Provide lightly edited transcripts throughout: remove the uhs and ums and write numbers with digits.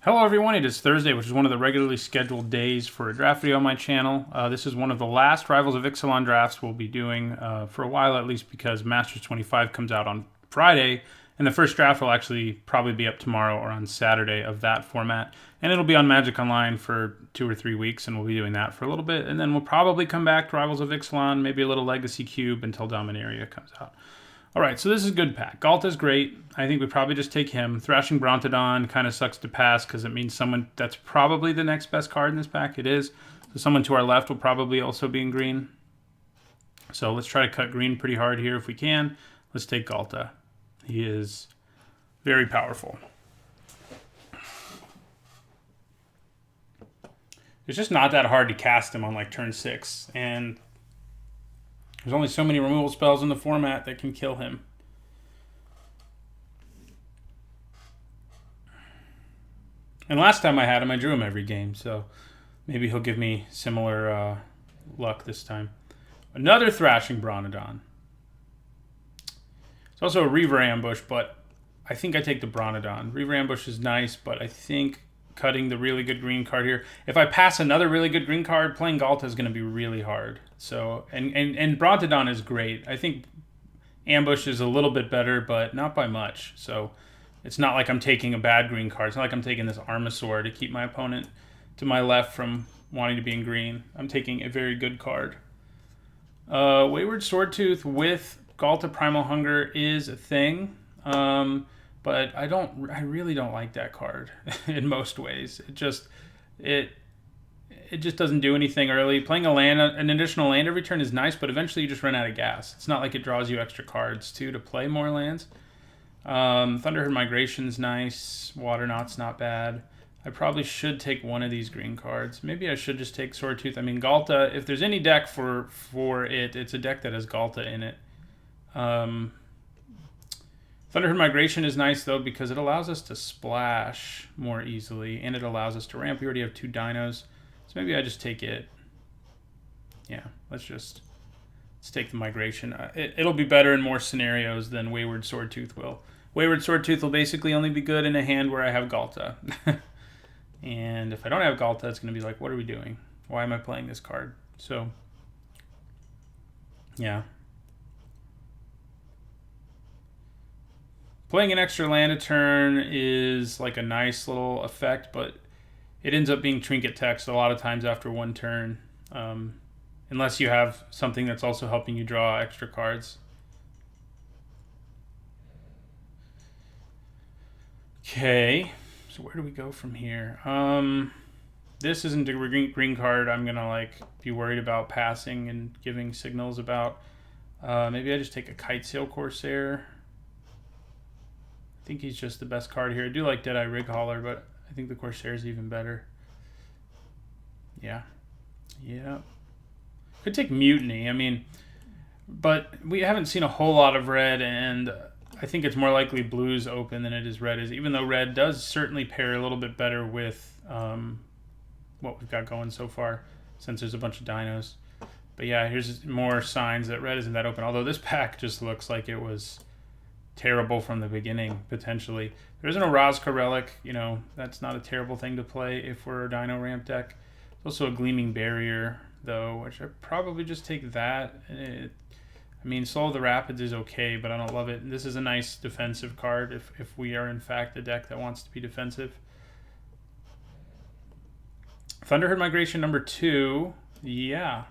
Hello everyone, it is Thursday, which is one of the regularly scheduled days for a draft video on my channel. This is one of the last Rivals of Ixalan drafts we'll be doing for a while at least, because Masters 25 comes out on Friday, and the first draft will actually probably be up tomorrow or on Saturday of that format. And it'll be on Magic Online for 2 or 3 weeks, and we'll be doing that for a little bit, and then we'll probably come back to Rivals of Ixalan, maybe a little Legacy Cube until Dominaria comes out. Alright, so this is a good pack. Galta's great. I think we probably just take him. Thrashing Brontodon kind of sucks to pass because it means someone that's probably the next best card in this pack. It is. So someone to our left will probably also be in green. So let's try to cut green pretty hard here if we can. Let's take Galta. He is very powerful. It's just not that hard to cast him on like turn 6. And there's only so many removal spells in the format that can kill him. And last time I had him, I drew him every game, so maybe he'll give me similar luck this time. Another Thrashing Brontodon. It's also a Reaver Ambush, but I think I take the Brontodon. Reaver Ambush is nice, but I think cutting the really good green card here. If I pass another really good green card, playing Galta is going to be really hard. So and Brontodon is great. I think Ambush is a little bit better, but not by much. So it's not like I'm taking a bad green card. It's not like I'm taking this Armasaur to keep my opponent to my left from wanting to be in green. I'm taking a very good card. Wayward Swordtooth with Galta Primal Hunger is a thing. But I really don't like that card in most ways. It just doesn't do anything early. Playing an additional land every turn is nice, but eventually you just run out of gas. It's not like it draws you extra cards too to play more lands. Thunderherd Migration's nice. Waternaught's not bad. I probably should take one of these green cards. Maybe I should just take Swordtooth. I mean, Galta, if there's any deck for it, it's a deck that has Galta in it. Thunderherd Migration is nice, though, because it allows us to splash more easily, and it allows us to ramp. We already have 2 dinos, so maybe I just take it. Yeah, let's take the Migration. It'll be better in more scenarios than Wayward Swordtooth will. Wayward Swordtooth will basically only be good in a hand where I have Galta. And if I don't have Galta, it's going to be like, what are we doing? Why am I playing this card? So, yeah. Playing an extra land a turn is like a nice little effect, but it ends up being trinket text a lot of times after one turn, unless you have something that's also helping you draw extra cards. Okay, so where do we go from here? This isn't a green card I'm gonna like be worried about passing and giving signals about. Maybe I just take a Kitesail Corsair. I think he's just the best card here. I do like Deadeye Righauler, but I think the Corsair is even better. Yeah. Could take Mutiny. I mean, but we haven't seen a whole lot of red, and I think it's more likely blue's open than it is red is, even though red does certainly pair a little bit better with what we've got going so far, since there's a bunch of dinos. But yeah, here's more signs that red isn't that open, although this pack just looks like it was terrible from the beginning, potentially. There isn't a Razka Relic, that's not a terrible thing to play if we're a Dino Ramp deck. There's also a Gleaming Barrier, though, which I probably just take that. I mean, Soul of the Rapids is okay, but I don't love it. This is a nice defensive card if we are, in fact, a deck that wants to be defensive. Thunderherd Migration number 2. Yeah.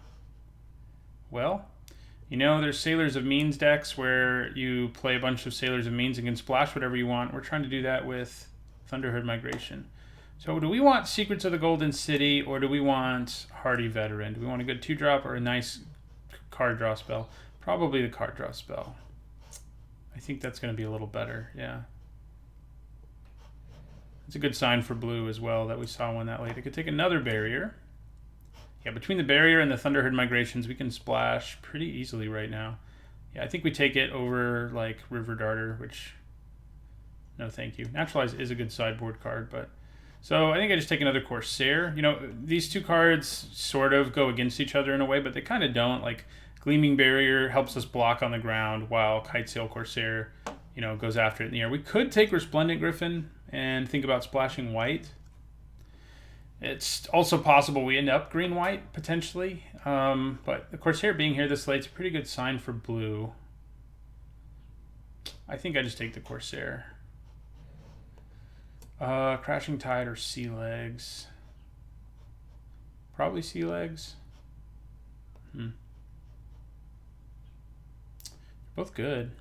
Well, there's Sailors of Means decks where you play a bunch of Sailors of Means and can splash whatever you want. We're trying to do that with Thunderherd Migration. So do we want Secrets of the Golden City, or do we want Hardy Veteran? Do we want a good 2-drop or a nice card draw spell? Probably the card draw spell. I think that's going to be a little better, yeah. It's a good sign for blue as well that we saw one that late. I could take another barrier. Yeah, between the barrier and the Thunderherd Migrations, we can splash pretty easily right now. Yeah, I think we take it over like River Darter, which, no thank you. Naturalize is a good sideboard card, but... So I think I just take another Corsair. These 2 cards sort of go against each other in a way, but they kind of don't. Like, Gleaming Barrier helps us block on the ground, while Kitesail Corsair, goes after it in the air. We could take Resplendent Griffin and think about splashing white. It's also possible we end up green-white, potentially. But the Corsair being here this late is a pretty good sign for blue. I think I just take the Corsair. Crashing Tide or Sea Legs. Probably Sea Legs. Both good.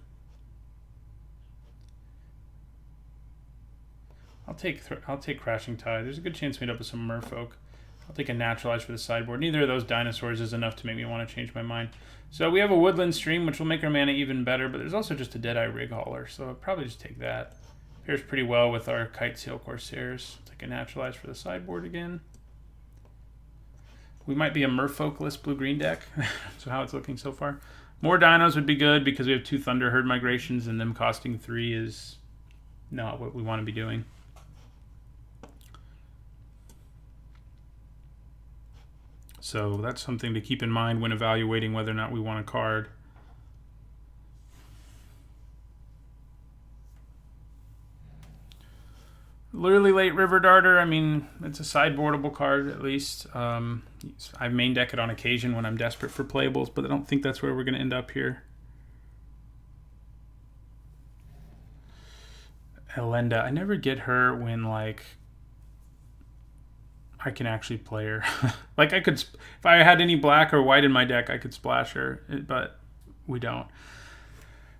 I'll take Crashing Tide. There's a good chance we end up with some Merfolk. I'll take a Naturalize for the sideboard. Neither of those dinosaurs is enough to make me want to change my mind. So we have a Woodland Stream, which will make our mana even better, but there's also just a Deadeye Rig Hauler, so I'll probably just take that. Pairs pretty well with our Kite Sail Corsairs. Take a Naturalize for the sideboard again. We might be a Merfolk-less blue-green deck, so how it's looking so far. More dinos would be good because we have 2 Thunder Herd migrations, and them costing 3 is not what we want to be doing. So that's something to keep in mind when evaluating whether or not we want a card. Literally Late River Darter, I mean, it's a sideboardable card at least. I main deck it on occasion when I'm desperate for playables, but I don't think that's where we're going to end up here. Elenda, I never get her when, like, I can actually play her. Like, I could, if I had any black or white in my deck, I could splash her, but we don't.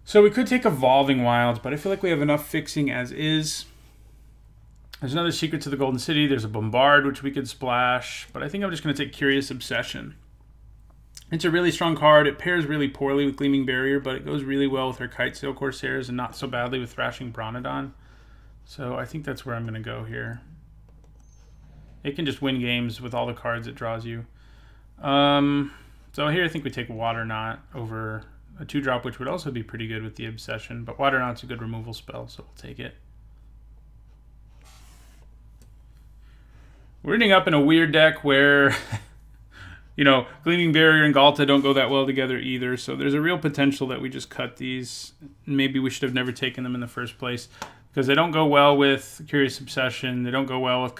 So we could take Evolving Wilds, but I feel like we have enough fixing as is. There's another Secret to the Golden City. There's a Bombard, which we could splash, but I think I'm just going to take Curious Obsession. It's a really strong card. It pairs really poorly with Gleaming Barrier, but it goes really well with our Kite Sail Corsairs and not so badly with Thrashing Bronodon. So I think that's where I'm going to go here. It can just win games with all the cards it draws you. So here I think we take Water Knot over a 2-drop, which would also be pretty good with the Obsession, but Water Knot's a good removal spell, so we'll take it. We're ending up in a weird deck where, you know, Gleaming Barrier and Galta don't go that well together either, so there's a real potential that we just cut these. Maybe we should have never taken them in the first place, because they don't go well with Curious Obsession. They don't go well with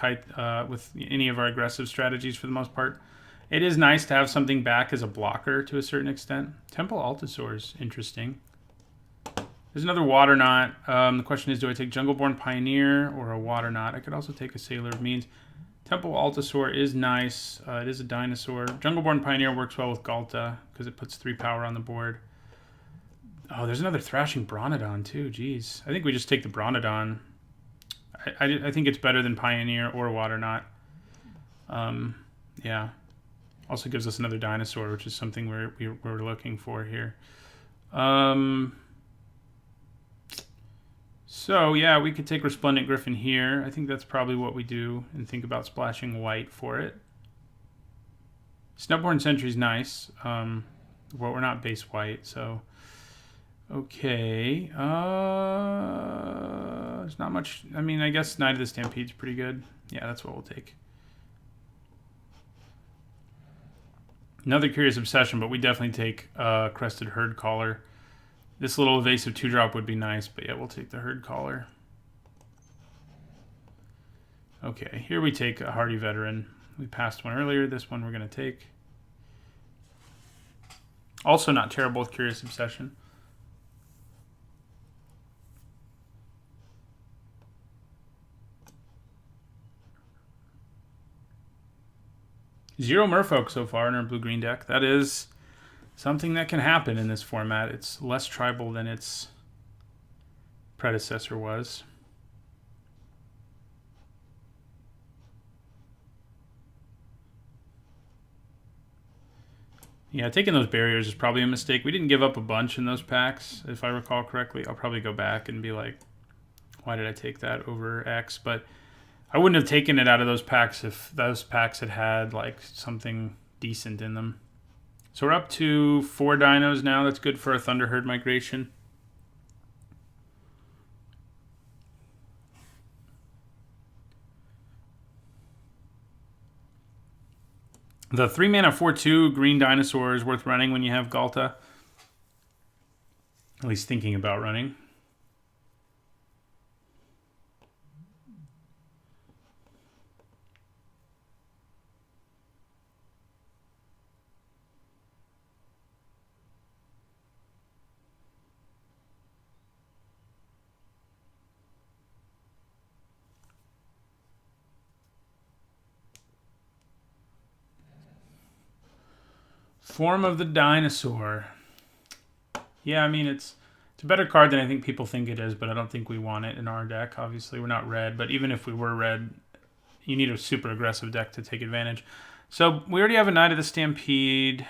with any of our aggressive strategies for the most part. It is nice to have something back as a blocker to a certain extent. Temple Altasaur is interesting. There's another Water Knot. The question is, do I take Jungleborn Pioneer or a Water Knot? I could also take a Sailor of Means. Temple Altasaur is nice. It is a dinosaur. Jungleborn Pioneer works well with Galta because it puts 3 power on the board. Oh, there's another Thrashing Bronodon too. Jeez. I think we just take the Bronodon. I think it's better than Pioneer or Water Knot. Yeah. Also gives us another dinosaur, which is something we're looking for here. So, yeah, we could take Resplendent Griffin here. I think that's probably what we do and think about splashing white for it. Snubborn Sentry's nice. Well, we're not base white, so... Okay. There's not much... I mean, I guess Knight of the Stampede's pretty good. Yeah, that's what we'll take. Another Curious Obsession, but we definitely take Crested Herd Caller. This little evasive 2-drop would be nice, but yeah, we'll take the Herd Caller. Okay, here we take a Hardy Veteran. We passed one earlier. This one we're going to take. Also not terrible with Curious Obsession. Zero Merfolk so far in our blue-green deck. That is something that can happen in this format. It's less tribal than its predecessor was. Yeah, taking those barriers is probably a mistake. We didn't give up a bunch in those packs, if I recall correctly. I'll probably go back and be like, why did I take that over X? But I wouldn't have taken it out of those packs if those packs had had like something decent in them. So we're up to 4 dinos now. That's good for a Thunder Herd migration. The 3-mana 4/2 green dinosaur is worth running when you have Galta. At least thinking about running. Form of the Dinosaur. Yeah, I mean, it's a better card than I think people think it is, but I don't think we want it in our deck. Obviously, we're not red, but even if we were red, you need a super aggressive deck to take advantage. So we already have a Knight of the Stampede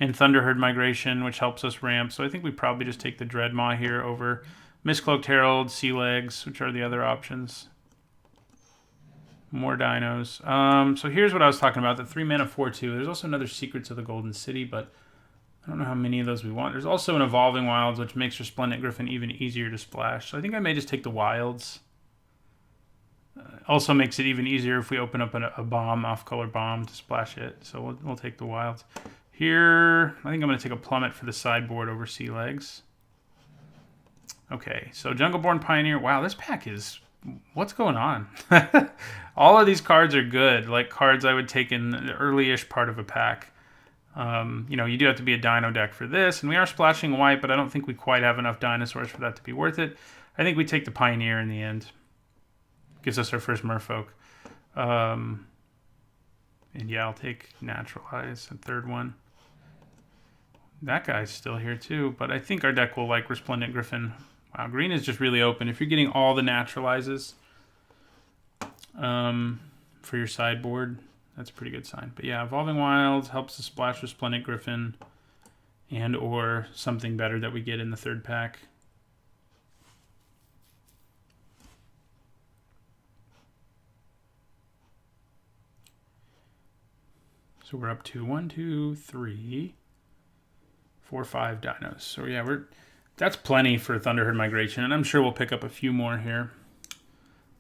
and Thunderherd Migration, which helps us ramp. So I think we probably just take the Dreadmaw here over Mistcloaked Herald, Sea Legs, which are the other options. More dinos. So here's what I was talking about, the 3-mana 4/2. There's also another Secrets of the Golden City, but I don't know how many of those we want. There's also an Evolving Wilds, which makes Resplendent Griffin even easier to splash. So I think I may just take the Wilds. Also makes it even easier if we open up a bomb, off-color bomb, to splash it. So we'll take the Wilds. Here, I think I'm going to take a Plummet for the sideboard over Sea Legs. Okay, so Jungleborn Pioneer. Wow, this pack is... What's going on? All of these cards are good, like cards I would take in the early-ish part of a pack. You know, you do have to be a dino deck for this, and we are splashing white, but I don't think we quite have enough dinosaurs for that to be worth it. I think we take the Pioneer in the end. Gives us our first Merfolk. And yeah, I'll take Naturalize, a third one. That guy's still here too, but I think our deck will like Resplendent Griffin. Wow, green is just really open. If you're getting all the Naturalizes for your sideboard, that's a pretty good sign. But yeah, Evolving Wilds helps us splash Resplendent Griffin and or something better that we get in the third pack. So we're up to 1, 2, 3, 4, 5 dinos. So yeah, that's plenty for Thunderherd Migration, and I'm sure we'll pick up a few more here.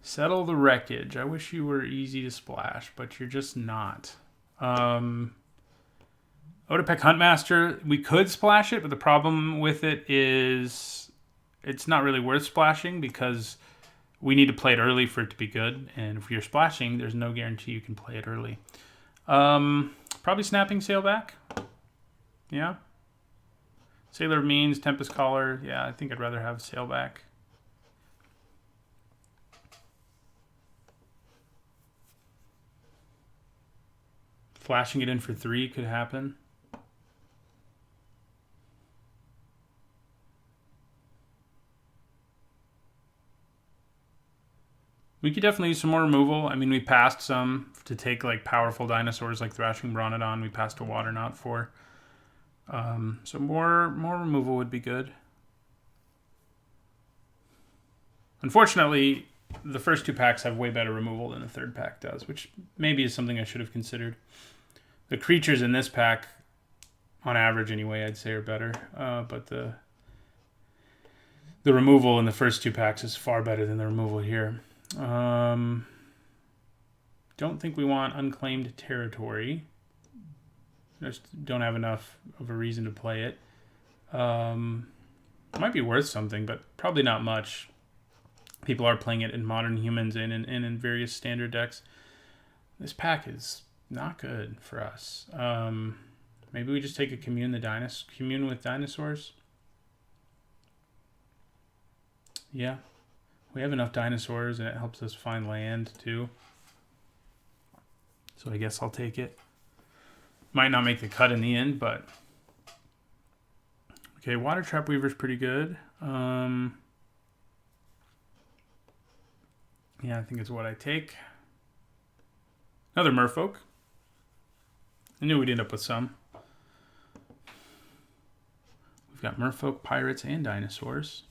Settle the Wreckage. I wish you were easy to splash, but you're just not. Otepec Huntmaster, we could splash it, but the problem with it is it's not really worth splashing because we need to play it early for it to be good, and if you're splashing, there's no guarantee you can play it early. Probably Snapping Sailback. Yeah. Sailor Means, Tempest Caller. Yeah, I think I'd rather have Sailback. Flashing it in for 3 could happen. We could definitely use some more removal. I mean, we passed some to take like powerful dinosaurs like Thrashing Bronodon. We passed a Waterknot for. So more removal would be good. Unfortunately, the first 2 packs have way better removal than the third pack does, which maybe is something I should have considered. The creatures in this pack, on average anyway, I'd say are better. But the removal in the first 2 packs is far better than the removal here. Don't think we want Unclaimed Territory. Just don't have enough of a reason to play it. Might be worth something, but probably not much. People are playing it in Modern Humans and in various standard decks. This pack is not good for us. Maybe we just take a Commune with Dinosaurs. Yeah. We have enough dinosaurs, and it helps us find land, too. So I guess I'll take it. Might not make the cut in the end, but... Okay, Water Trap Weaver's pretty good. Yeah, I think it's what I take. Another Merfolk. I knew we'd end up with some. We've got Merfolk, Pirates, and Dinosaurs.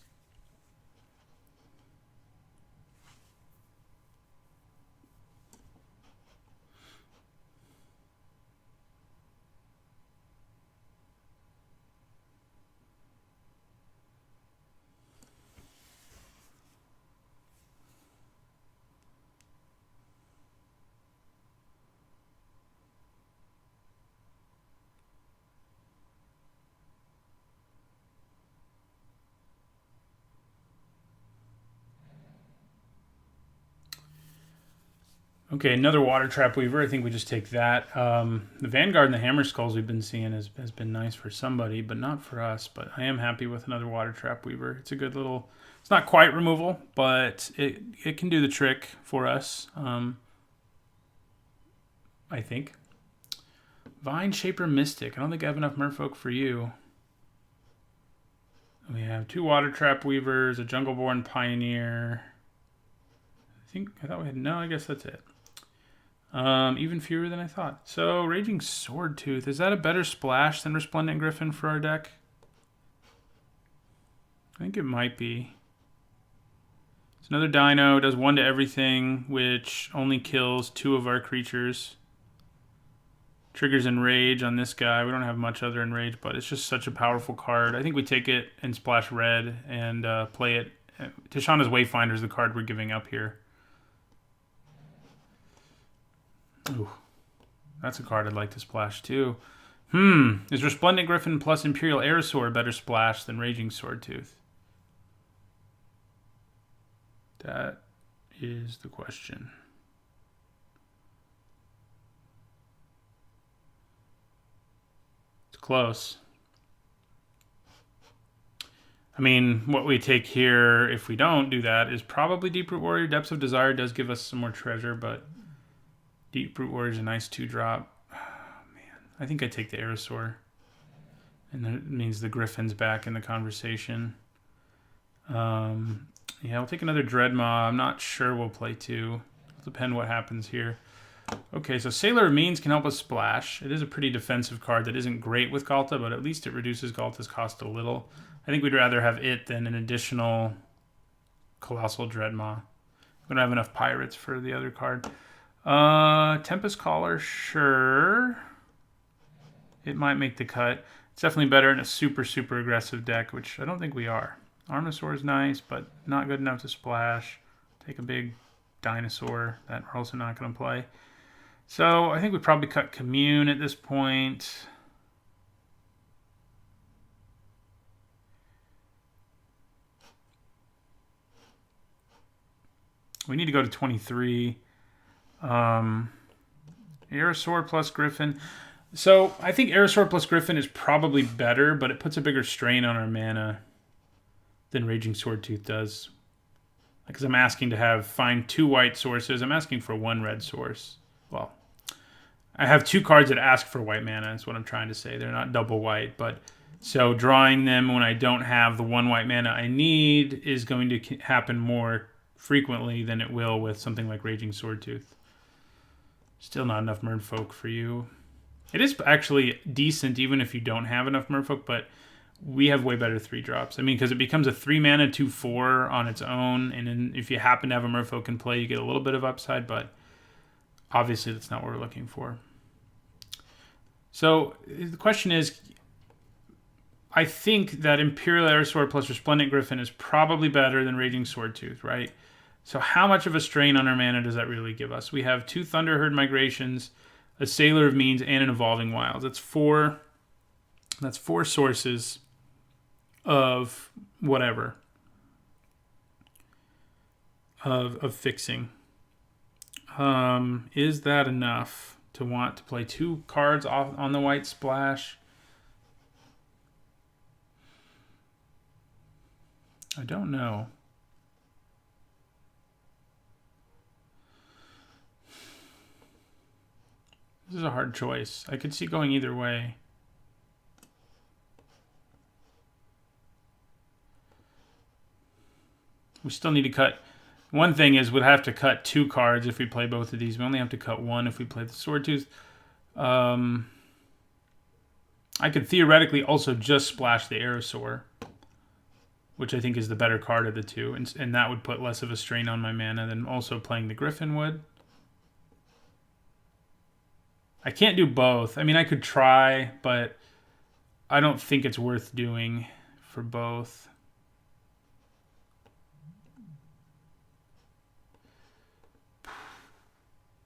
Okay, another Water Trap Weaver. I think we just take that. The Vanguard and the Hammer Skulls we've been seeing has been nice for somebody, but not for us. But I am happy with another Water Trap Weaver. It's a good little... It's not quite removal, but it can do the trick for us, I think. Vine Shaper Mystic. I don't think I have enough Merfolk for you. We have 2 Water Trap Weavers, a Jungleborn Pioneer. I thought we had, no, I guess that's it. Even fewer than I thought. So, Raging Swordtooth. Is that a better splash than Resplendent Griffin for our deck? I think it might be. It's another dino. Does 1 to everything, which only kills 2 of our creatures. Triggers Enrage on this guy. We don't have much other Enrage, but it's just such a powerful card. I think we take it and splash red and play it. Tishana's Wayfinder is the card we're giving up here. Ooh, that's a card I'd like to splash too. Is Resplendent Griffin plus Imperial Aerosaur a better splash than Raging Swordtooth? That is the question. Close. I mean, what we take here, if we don't do that, is probably Deeproot Warrior. Depths of Desire does give us some more treasure, but Deeproot Warrior is a nice 2-drop. Oh, man. I think I take the Aerosaur. And that means the Griffin's back in the conversation. Yeah, we'll take another Dreadmaw. I'm not sure we'll play 2. It'll depend what happens here. Okay, so Sailor of Means can help us splash. It is a pretty defensive card that isn't great with Galta, but at least it reduces Galta's cost a little. I think we'd rather have it than an additional Colossal Dreadmaw. We don't have enough Pirates for the other card. Tempest Caller, sure. It might make the cut. It's definitely better in a super, super aggressive deck, which I don't think we are. Armasaur is nice, but not good enough to splash. Take a big dinosaur that we're also not going to play. So I think we probably cut Commune at this point. We need to go to 23. Aerosaur plus Griffin. So I think Aerosaur plus Griffin is probably better, but it puts a bigger strain on our mana than Raging Swordtooth does. Because I'm asking to find 2 white sources. I'm asking for 1 red source. Well, I have 2 cards that ask for white mana, is what I'm trying to say. They're not double white, but so drawing them when I don't have the 1 white mana I need is going to happen more frequently than it will with something like Raging Swordtooth. Still not enough Merfolk for you. It is actually decent even if you don't have enough Merfolk, but we have way better 3-drops. I mean, because it becomes a 3 mana 2/4 on its own, and then if you happen to have a Merfolk in play, you get a little bit of upside, but obviously that's not what we're looking for. So the question is, I think that Imperial Aerosaur plus Resplendent Griffin is probably better than Raging Swordtooth, right? So how much of a strain on our mana does that really give us? We have 2 Thunderherd Migrations, a Sailor of Means, and an Evolving Wilds. That's 4 sources of whatever. Of fixing. Is that enough to want to play 2 cards off on the white splash? I don't know. This is a hard choice. I could see going either way. We still need to cut. One thing is we'll have to cut 2 cards if we play both of these. We only have to cut 1 if we play the Swordtooth. I could theoretically also just splash the Aerosaur, which I think is the better card of the 2. And that would put less of a strain on my mana than also playing the Griffin would. I can't do both. I mean, I could try, but I don't think it's worth doing for both.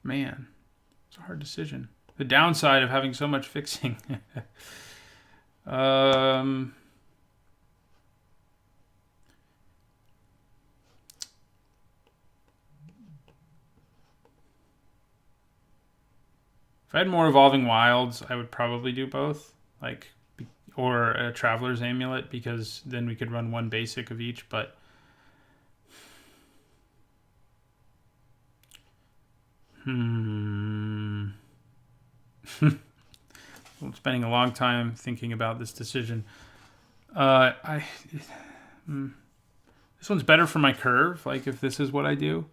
Man, it's a hard decision. The downside of having so much fixing. If I had more Evolving Wilds, I would probably do both, or a Traveler's Amulet, because then we could run 1 basic of each, but spending a long time thinking about this decision. This one's better for my curve, like if this is what I do,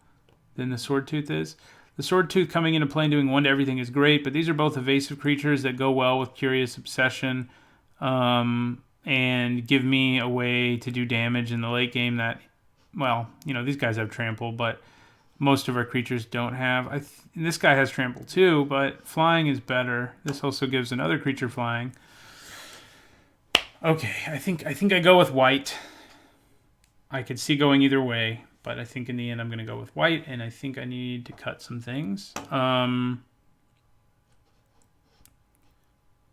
than the Sword Tooth is. The Sword Tooth coming into play and doing 1 to everything is great, but these are both evasive creatures that go well with Curious Obsession, and give me a way to do damage in the late game that, well, you know, these guys have trample, but most of our creatures don't have. This guy has trample too, but flying is better. This also gives another creature flying. Okay, I think I go with white. I could see going either way, but I think in the end I'm going to go with white, and I think I need to cut some things.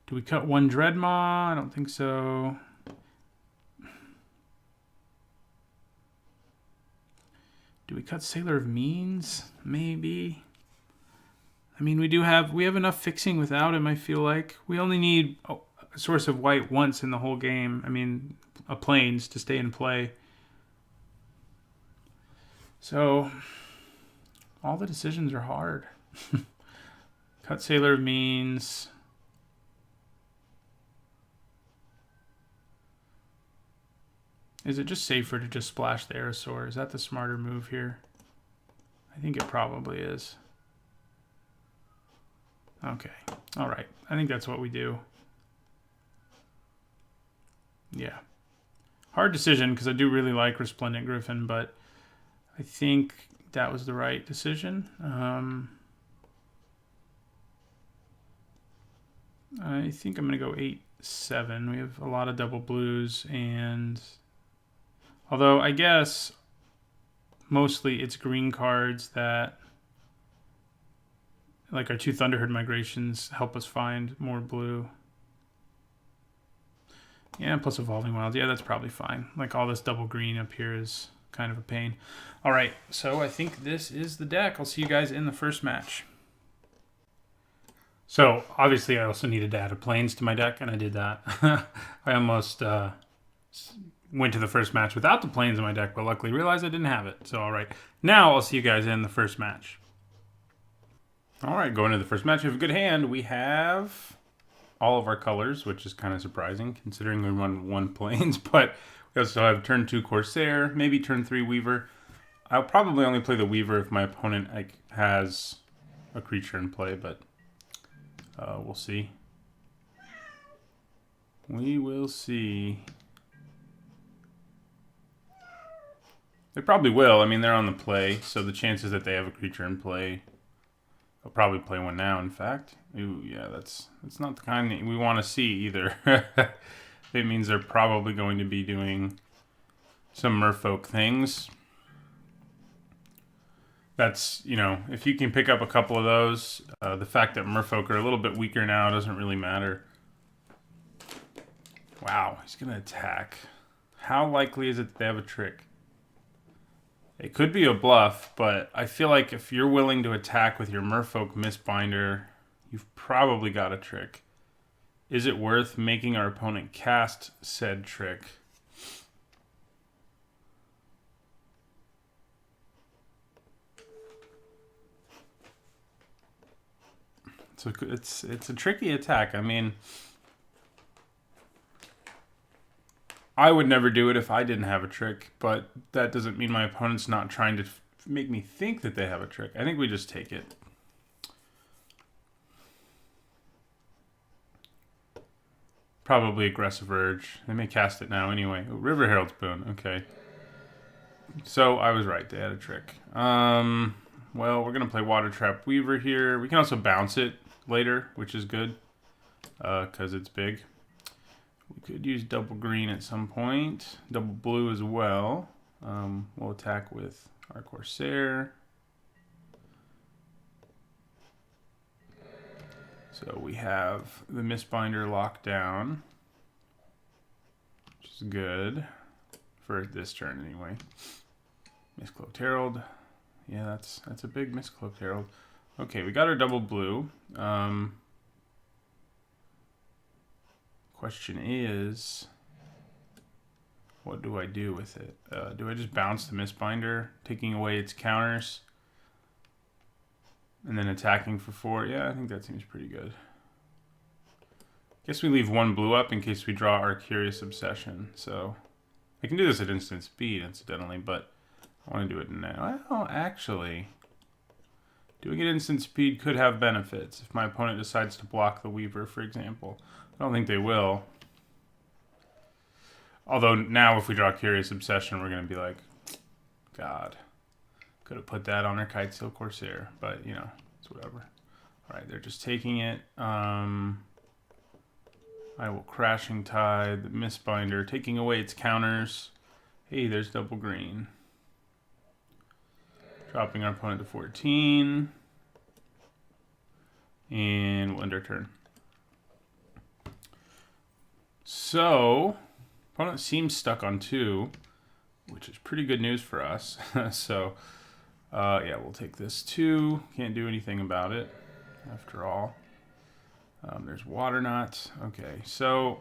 Do we cut 1 Dreadmaw? I don't think so. Do we cut Sailor of Means? Maybe. I mean, we have enough fixing without him, I feel like. We only need a source of white once in the whole game. I mean, a Plains to stay in play. So, all the decisions are hard. Cut Sailor of Means. Is it just safer to just splash the Aerosaur? Is that the smarter move here? I think it probably is. Okay. All right. I think that's what we do. Yeah. Hard decision because I do really like Resplendent Griffin, but I think that was the right decision. I think I'm going to go 8-7. We have a lot of double blues, and although I guess mostly it's green cards that, like our 2 Thunderherd migrations, help us find more blue. Yeah, plus Evolving Wilds. Yeah, that's probably fine. Like all this double green up here is kind of a pain. All right, so I think this is the deck. I'll see you guys in the first match. So obviously I also needed to add a Plains to my deck, and I did that. I almost went to the first match without the Plains in my deck, but luckily realized I didn't have it. So all right, now I'll see you guys in the first match. All right, going into the first match, we have a good hand. We have all of our colors, which is kind of surprising considering we run 1 Plains, but we also have turn 2 Corsair, maybe turn 3 Weaver. I'll probably only play the Weaver if my opponent has a creature in play, but we'll see. We will see. They probably will. I mean, they're on the play, so the chances that they have a creature in play, they'll probably play one now, in fact. Ooh, yeah, that's not the kind that we want to see either. It means they're probably going to be doing some merfolk things. That's, you know, if you can pick up a couple of those, the fact that merfolk are a little bit weaker now doesn't really matter. Wow, he's going to attack. How likely is it that they have a trick? It could be a bluff, but I feel like if you're willing to attack with your merfolk Mistbinder, you've probably got a trick. Is it worth making our opponent cast said trick? So it's a tricky attack. I mean, I would never do it if I didn't have a trick, but that doesn't mean my opponent's not trying to make me think that they have a trick. I think we just take it. Probably Aggressive Urge. They may cast it now anyway. Oh, River Herald's Boon. Okay. So I was right. They had a trick. Well, we're going to play Water Trap Weaver here. We can also bounce it later, which is good because it's big. We could use double green at some point. Double blue as well. We'll attack with our Corsair. So we have the Mistbinder locked down, which is good for this turn anyway. Mistcloaked Herald. Yeah, that's a big Mistcloaked Herald. Okay, we got our double blue. Question is, what do I do with it? Do I just bounce the Mistbinder, taking away its counters, and then attacking for 4? Yeah, I think that seems pretty good. Guess we leave one blue up in case we draw our Curious Obsession. So I can do this at instant speed, incidentally, but I want to do it now. Well, actually, doing it instant speed could have benefits if my opponent decides to block the Weaver, for example. I don't think they will. Although now if we draw Curious Obsession, we're going to be like, God, could have put that on our Kitesail Corsair. But, you know, it's whatever. All right, they're just taking it. I will Crashing Tide, the Mistbinder, taking away its counters. Hey, there's double green. Dropping our opponent to 14. And we'll end our turn. So, opponent seems stuck on 2, which is pretty good news for us. So, yeah, we'll take this 2. Can't do anything about it, after all. There's Water Knot. Okay, so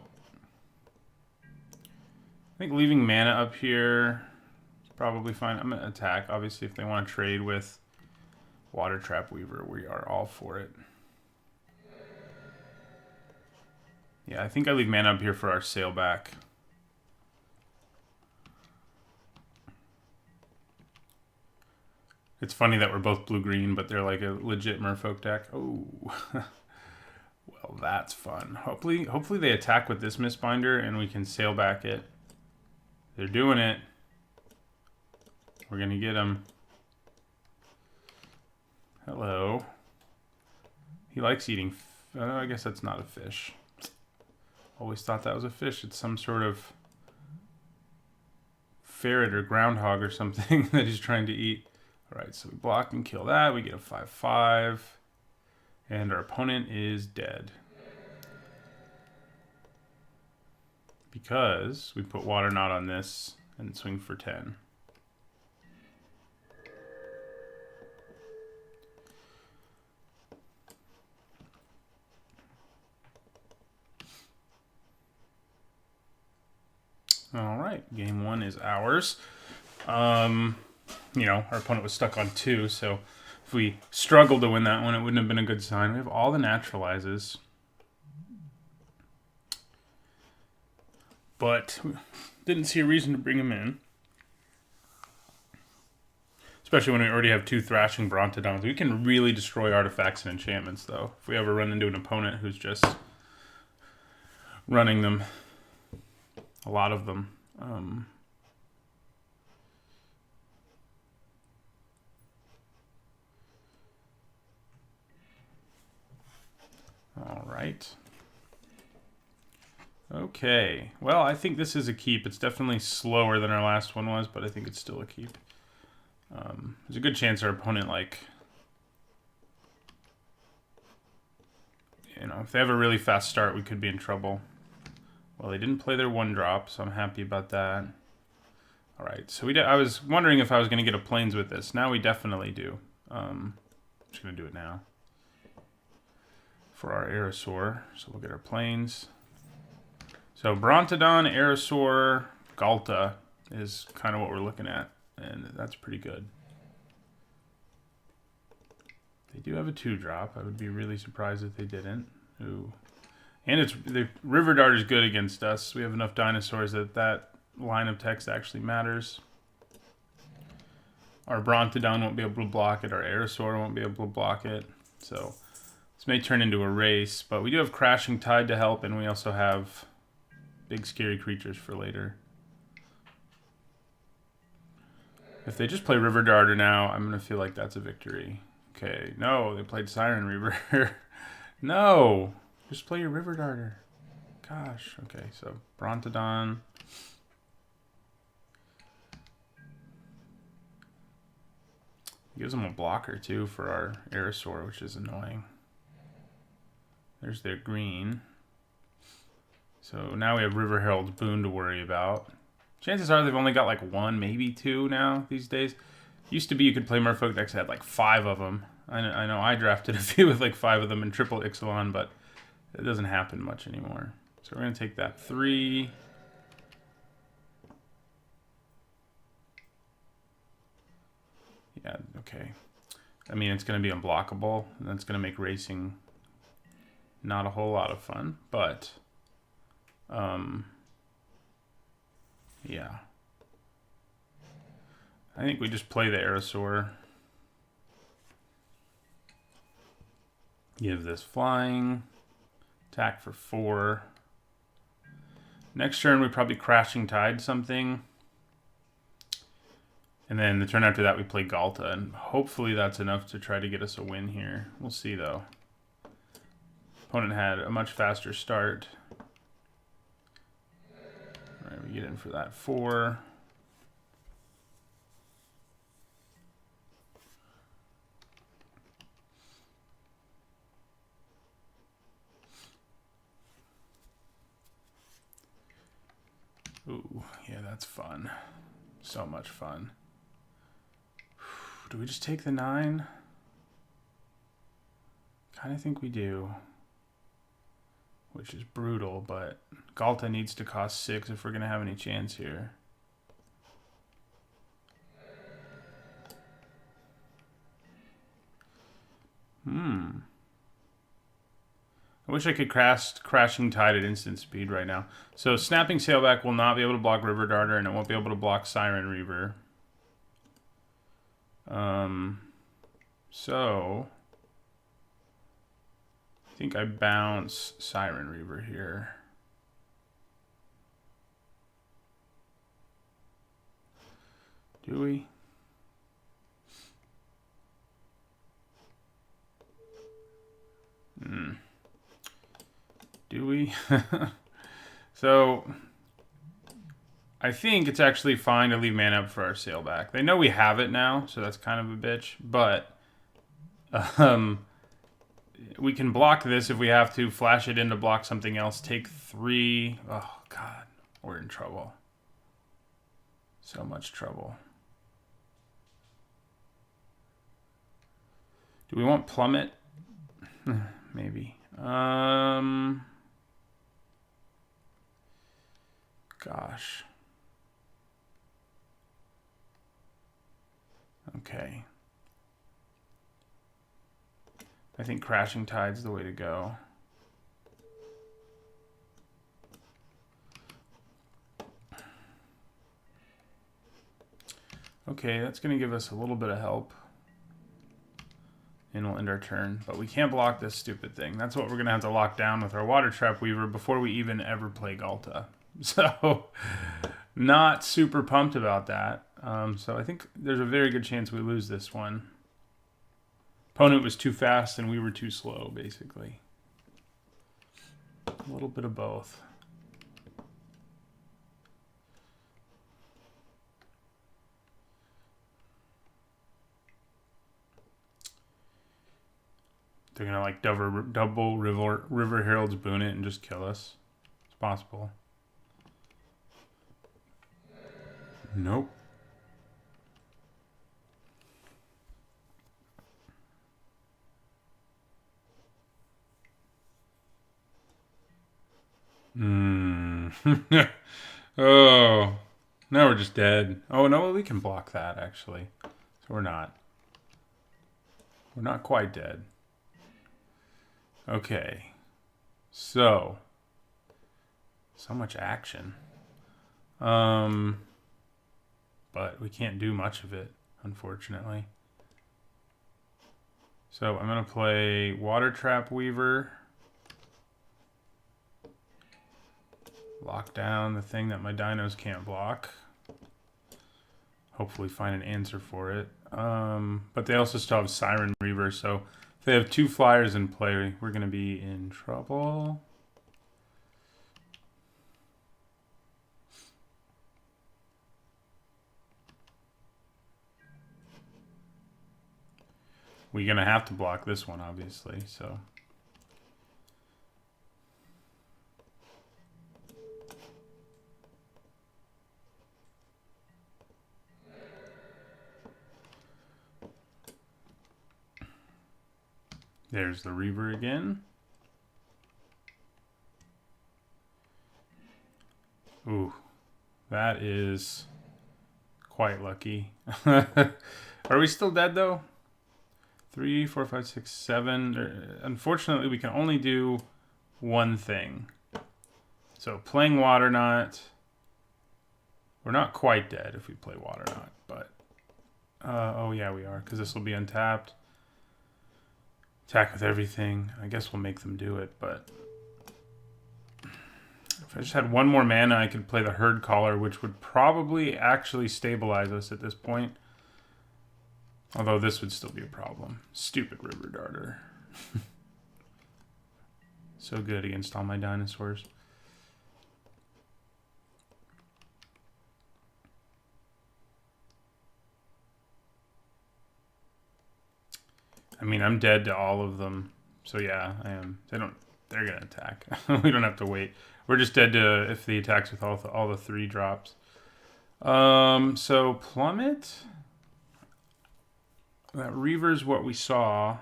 I think leaving mana up here is probably fine. I'm going to attack. Obviously, if they want to trade with Water Trap Weaver, we are all for it. Yeah, I think I leave mana up here for our Sailback. It's funny that we're both blue-green, but they're like a legit Merfolk deck. Oh. Well, that's fun. Hopefully they attack with this Mistbinder and we can Sailback it. They're doing it. We're going to get him. Hello. He likes eating... I guess that's not a fish. Always thought that was a fish. It's some sort of ferret or groundhog or something that he's trying to eat. All right, so we block and kill that. We get a 5/5. And our opponent is dead. Because we put Water Knot on this and swing for 10. All right, game 1 is ours. You know, our opponent was stuck on 2, so if we struggled to win that one, it wouldn't have been a good sign. We have all the naturalizes. But didn't see a reason to bring him in. Especially when we already have 2 Thrashing Brontodons. We can really destroy artifacts and enchantments, though. If we ever run into an opponent who's just running them. A lot of them. All right. Okay. Well, I think this is a keep. It's definitely slower than our last one was, but I think it's still a keep. There's a good chance our opponent, like, you know, if they have a really fast start, we could be in trouble. Well, they didn't play their 1-drop, so I'm happy about that. All right. So I was wondering if I was going to get a Plains with this. Now we definitely do. I'm just going to do it now. For our Aerosaur. So we'll get our Plains. So Brontodon, Aerosaur, Galta is kind of what we're looking at. And that's pretty good. They do have a 2-drop. I would be really surprised if they didn't. Ooh. And the River Dart is good against us. We have enough dinosaurs that line of text actually matters. Our Brontodon won't be able to block it. Our Aerosaur won't be able to block it. So this may turn into a race, but we do have Crashing Tide to help, and we also have big scary creatures for later. If they just play River Darter now, I'm going to feel like that's a victory. Okay, no, they played Siren Reaver. No, just play your River Darter. Gosh, okay, so Brontodon. Gives them a blocker, too, for our Aerosaur, which is annoying. There's their green. So now we have River Herald's Boon to worry about. Chances are they've only got like 1, maybe 2 now these days. Used to be you could play Merfolk decks that had like 5 of them. I know I drafted a few with like 5 of them in triple Ixalan, but it doesn't happen much anymore. So we're going to take that 3. Yeah, okay. I mean, it's going to be unblockable, and that's going to make racing Not a whole lot of fun, but yeah. I think we just play the Aerosaur. Give this flying. Attack for 4. Next turn, we probably Crashing Tide something. And then the turn after that, we play Galta. And hopefully that's enough to try to get us a win here. We'll see, though. Opponent had a much faster start. All right, we get in for that 4. Ooh, yeah, that's fun. So much fun. Do we just take the 9? Kind of think we do. Which is brutal, but Galta needs to cost 6 if we're going to have any chance here. I wish I could Crashing Tide at instant speed right now. So Snapping Sailback will not be able to block River Darter, and it won't be able to block Siren Reaver. So I think I bounce Siren Reaver here. Do we? Do we? So I think it's actually fine to leave mana up for our Sailback. They know we have it now, so that's kind of a bitch. But we can block this if we have to, flash it in to block something else, take 3. Oh, God. We're in trouble. So much trouble. Do we want Plummet? Maybe. Gosh. Okay. I think Crashing Tide's the way to go. Okay, that's going to give us a little bit of help. And we'll end our turn. But we can't block this stupid thing. That's what we're going to have to lock down with our Water Trap Weaver before we even ever play Galta. So, not super pumped about that. So I think there's a very good chance we lose this one. Opponent was too fast and we were too slow, basically. A little bit of both. They're going to like double River Herald's Boon it and just kill us. It's possible. Nope. Oh, now we're just dead. Oh, no, we can block that, actually. So we're not. We're not quite dead. Okay. So much action. But we can't do much of it, unfortunately. So I'm going to play Water Trap Weaver. Lock down the thing that my dinos can't block. Hopefully find an answer for it. But they also still have Siren Reaver, so if they have 2 flyers in play, we're going to be in trouble. We're going to have to block this one, obviously, so... There's the Reaver again. Ooh, that is quite lucky. Are we still dead, though? 3, 4, 5, 6, 7. Unfortunately, we can only do one thing. So playing Water Knot. We're not quite dead if we play Water Knot, but... oh yeah, we are, because this will be untapped. Attack with everything. I guess we'll make them do it, but... If I just had one more mana, I could play the Herd Caller, which would probably actually stabilize us at this point. Although this would still be a problem. Stupid River Darter. So good against all my dinosaurs. I mean, I'm dead to all of them. So yeah, I am. They're gonna attack. We don't have to wait. We're just dead to if the attacks with all the 3 drops. So Plummet. That Reaver's what we saw.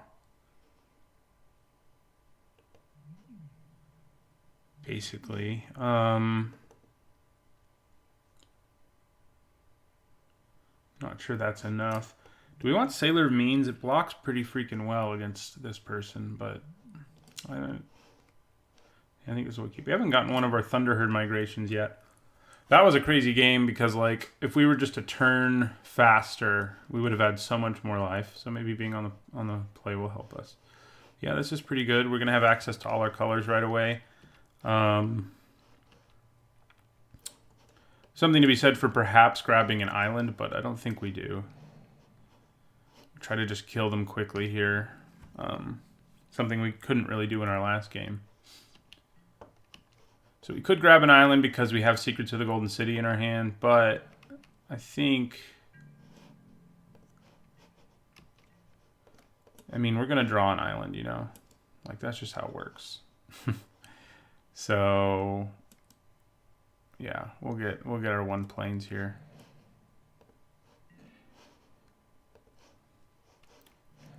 Basically. Not sure that's enough. Do we want Sailor of Means? It blocks pretty freaking well against this person, but I think this will keep. We haven't gotten one of our Thunderherd migrations yet. That was a crazy game because, like, if we were just a turn faster, we would have had so much more life. So maybe being on the play will help us. Yeah, this is pretty good. We're gonna have access to all our colors right away. Something to be said for perhaps grabbing an island, but I don't think we do. Try to just kill them quickly here. Something we couldn't really do in our last game. So we could grab an island because we have Secrets of the Golden City in our hand, but I think... I mean, we're going to draw an island, you know? Like, that's just how it works. So, yeah, we'll get our 1 plains here.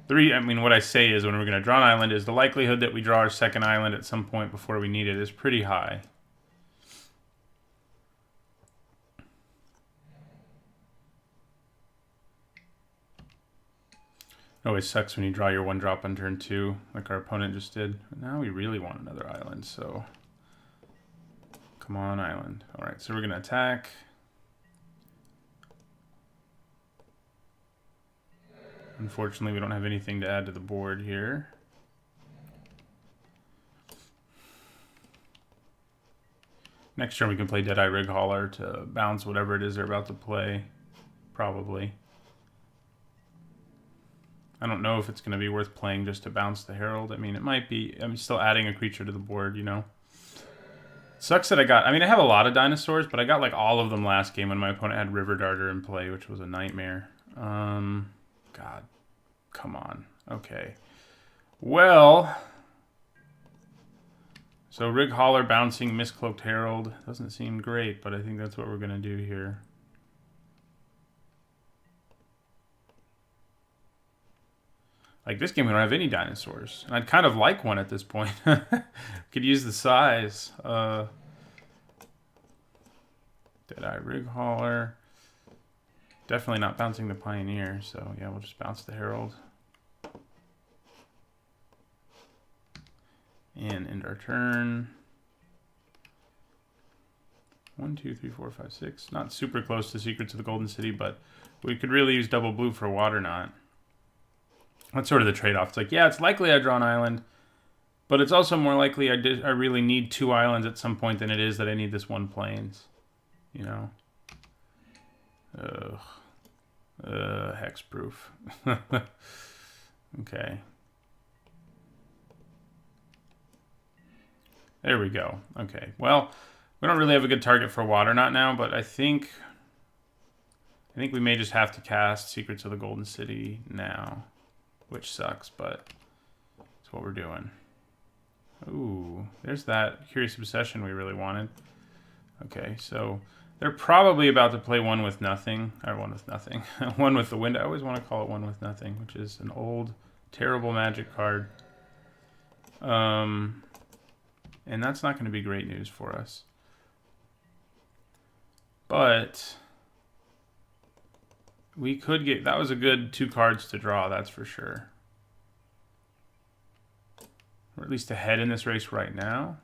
I mean, what I say is when we're going to draw an island is the likelihood that we draw our 2nd island at some point before we need it is pretty high. It always sucks when you draw your 1-drop on turn 2, like our opponent just did. But now we really want another island, so... Come on, island. Alright, so we're going to attack. Unfortunately, we don't have anything to add to the board here. Next turn we can play Deadeye Rig Hauler to bounce whatever it is they're about to play. Probably. I don't know if it's going to be worth playing just to bounce the Herald. I mean, it might be. I'm still adding a creature to the board, you know. Sucks that I mean, I have a lot of dinosaurs, but I got like all of them last game when my opponent had River Darter in play, which was a nightmare. God. Come on. Okay. Well... So Rig Hauler bouncing Mistcloaked Herald. Doesn't seem great, but I think that's what we're going to do here. Like, this game we don't have any dinosaurs. And I'd kind of like one at this point. Could use the size. Deadeye Rig Hauler. Definitely not bouncing the Pioneer, so yeah, we'll just bounce the Herald. And end our turn. 1, 2, 3, 4, 5, 6. Not super close to Secrets of the Golden City, but we could really use double blue for Water Knot. That's sort of the trade-off. It's like, yeah, it's likely I draw an island, but it's also more likely I really need 2 islands at some point than it is that I need this 1 plains. You know? Hexproof. Okay. There we go. Okay. Well, we don't really have a good target for Water Knot now, but I think we may just have to cast Secrets of the Golden City now, which sucks, but that's what we're doing. Ooh, there's that Curious Obsession we really wanted. Okay, so they're probably about to play One with Nothing. Or One with Nothing. One with the Wind. I always want to call it One with Nothing, which is an old, terrible Magic card. And that's not going to be great news for us. But we could get... That was a good 2 cards to draw, that's for sure. Or at least ahead in this race right now.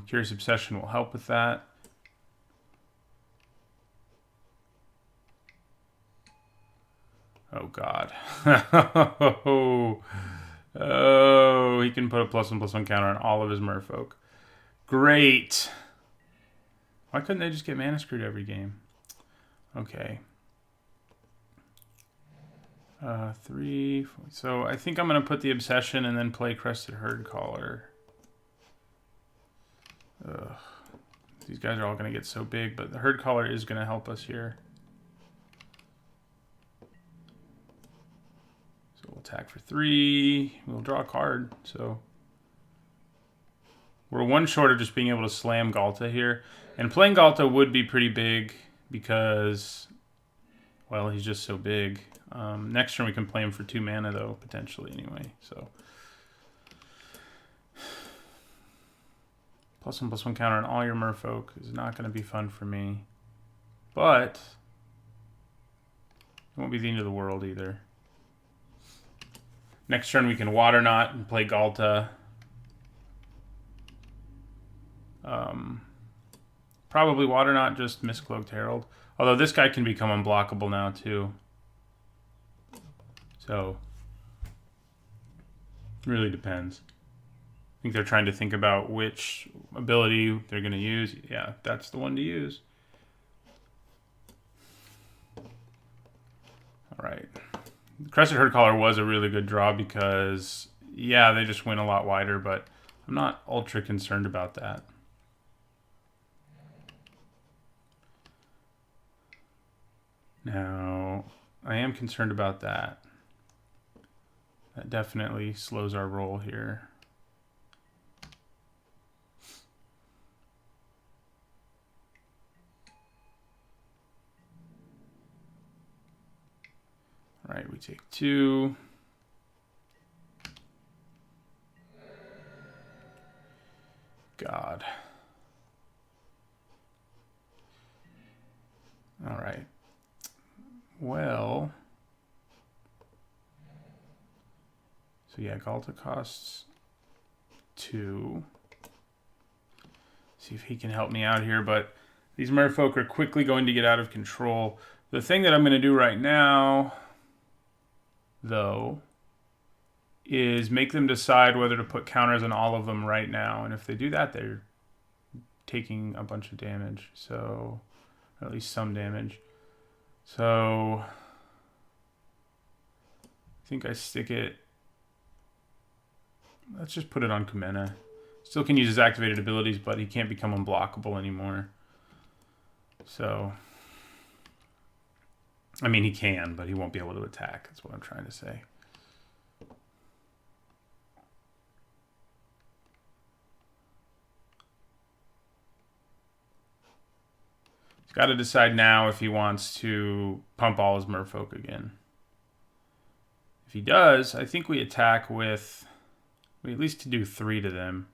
Curious Obsession will help with that. Oh, God. Oh, he can put a +1/+1 counter on all of his merfolk. Great. Why couldn't they just get mana screwed every game? Okay. 3, 4. So I think I'm going to put the Obsession and then play Crested Herd Caller. Ugh. These guys are all going to get so big, but the Herd Caller is going to help us here. So we'll attack for 3. We'll draw a card. So we're one short of just being able to slam Galta here. And playing Galta would be pretty big because, well, he's just so big. Next turn we can play him for 2 mana, though, potentially, anyway. So +1/+1 counter on all your merfolk is not going to be fun for me. But it won't be the end of the world either. Next turn we can Water Knot and play Galta. Probably Water Knot, just Mistcloaked Herald. Although this guy can become unblockable now too. So really depends. I think they're trying to think about which ability they're going to use. Yeah, that's the one to use. All right. Crested Herd Caller was a really good draw because, yeah, they just went a lot wider, but I'm not ultra concerned about that. Now, I am concerned about that. That definitely slows our roll here. All right, we take 2. God. All right. Well, so yeah, Galta costs 2. See if he can help me out here, but these merfolk are quickly going to get out of control. The thing that I'm going to do right now, though, is make them decide whether to put counters on all of them right now. And if they do that, they're taking a bunch of damage. So, or at least some damage. So, I think I stick it. Let's just put it on Kumena. Still can use his activated abilities, but he can't become unblockable anymore. So, I mean, he can, but he won't be able to attack. That's what I'm trying to say. He's got to decide now if he wants to pump all his merfolk again. If he does, I think we attack with... We at least do 3 to them.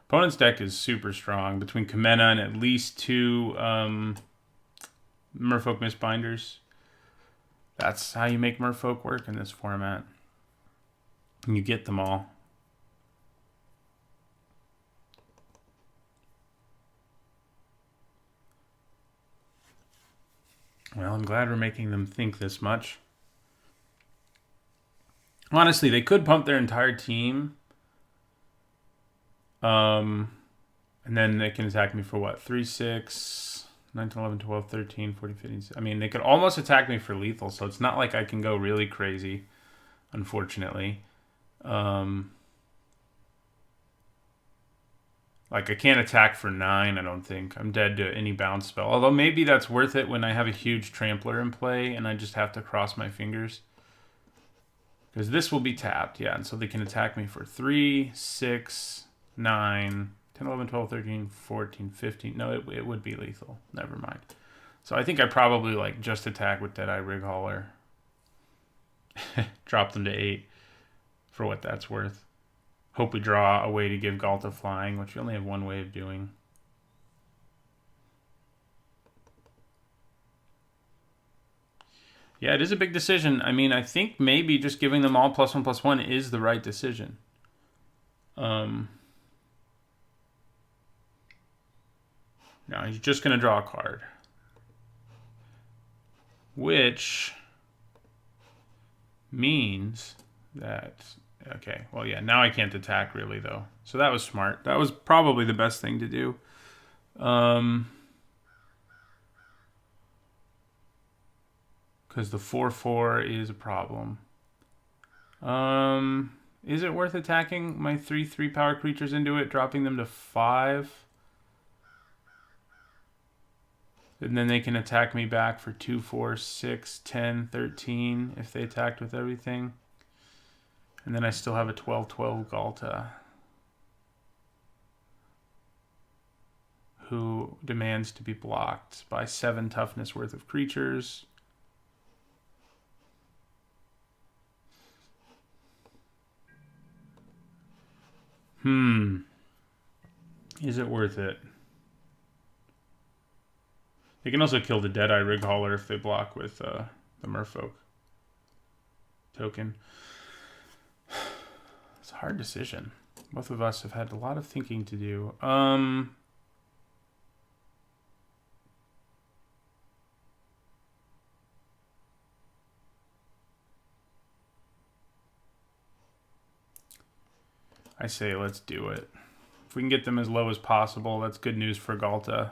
Opponent's deck is super strong. Between Kumena and at least 2 Merfolk Mistbinders. That's how you make Merfolk work in this format. And you get them all. Well, I'm glad we're making them think this much. Honestly, they could pump their entire team. And then they can attack me for what? 3, 6, 9, 10, 11, 12, 13, 14, 15. I mean, they could almost attack me for lethal, so it's not like I can go really crazy, unfortunately. Like, I can't attack for 9, I don't think. I'm dead to any bounce spell. Although maybe that's worth it when I have a huge Trampler in play and I just have to cross my fingers. Because this will be tapped, yeah. And so they can attack me for 3, 6, 9, 10, 11, 12, 13, 14, 15. No, it would be lethal. Never mind. So I think I probably like just attack with Deadeye Rig Hauler. Drop them to 8 for what that's worth. hope we draw a way to give Galta flying, which we only have one way of doing. Yeah, it is a big decision. I mean, I think maybe just giving them all +1/+1 is the right decision. No, he's just going to draw a card. Which means that... Okay, well, yeah, now I can't attack, really, though. So that was smart. That was probably the best thing to do. Because the 4/4 is a problem. Is it worth attacking my 3/3 power creatures into it, dropping them to 5? And then they can attack me back for 2, 4, 6, 10, 13 if they attacked with everything. And then I still have a 12/12 Galta, who demands to be blocked by 7 toughness worth of creatures. Is it worth it? They can also kill the Deadeye Rig Hauler if they block with the Merfolk token. It's a hard decision. Both of us have had a lot of thinking to do. I say let's do it. If we can get them as low as possible, that's good news for Galta.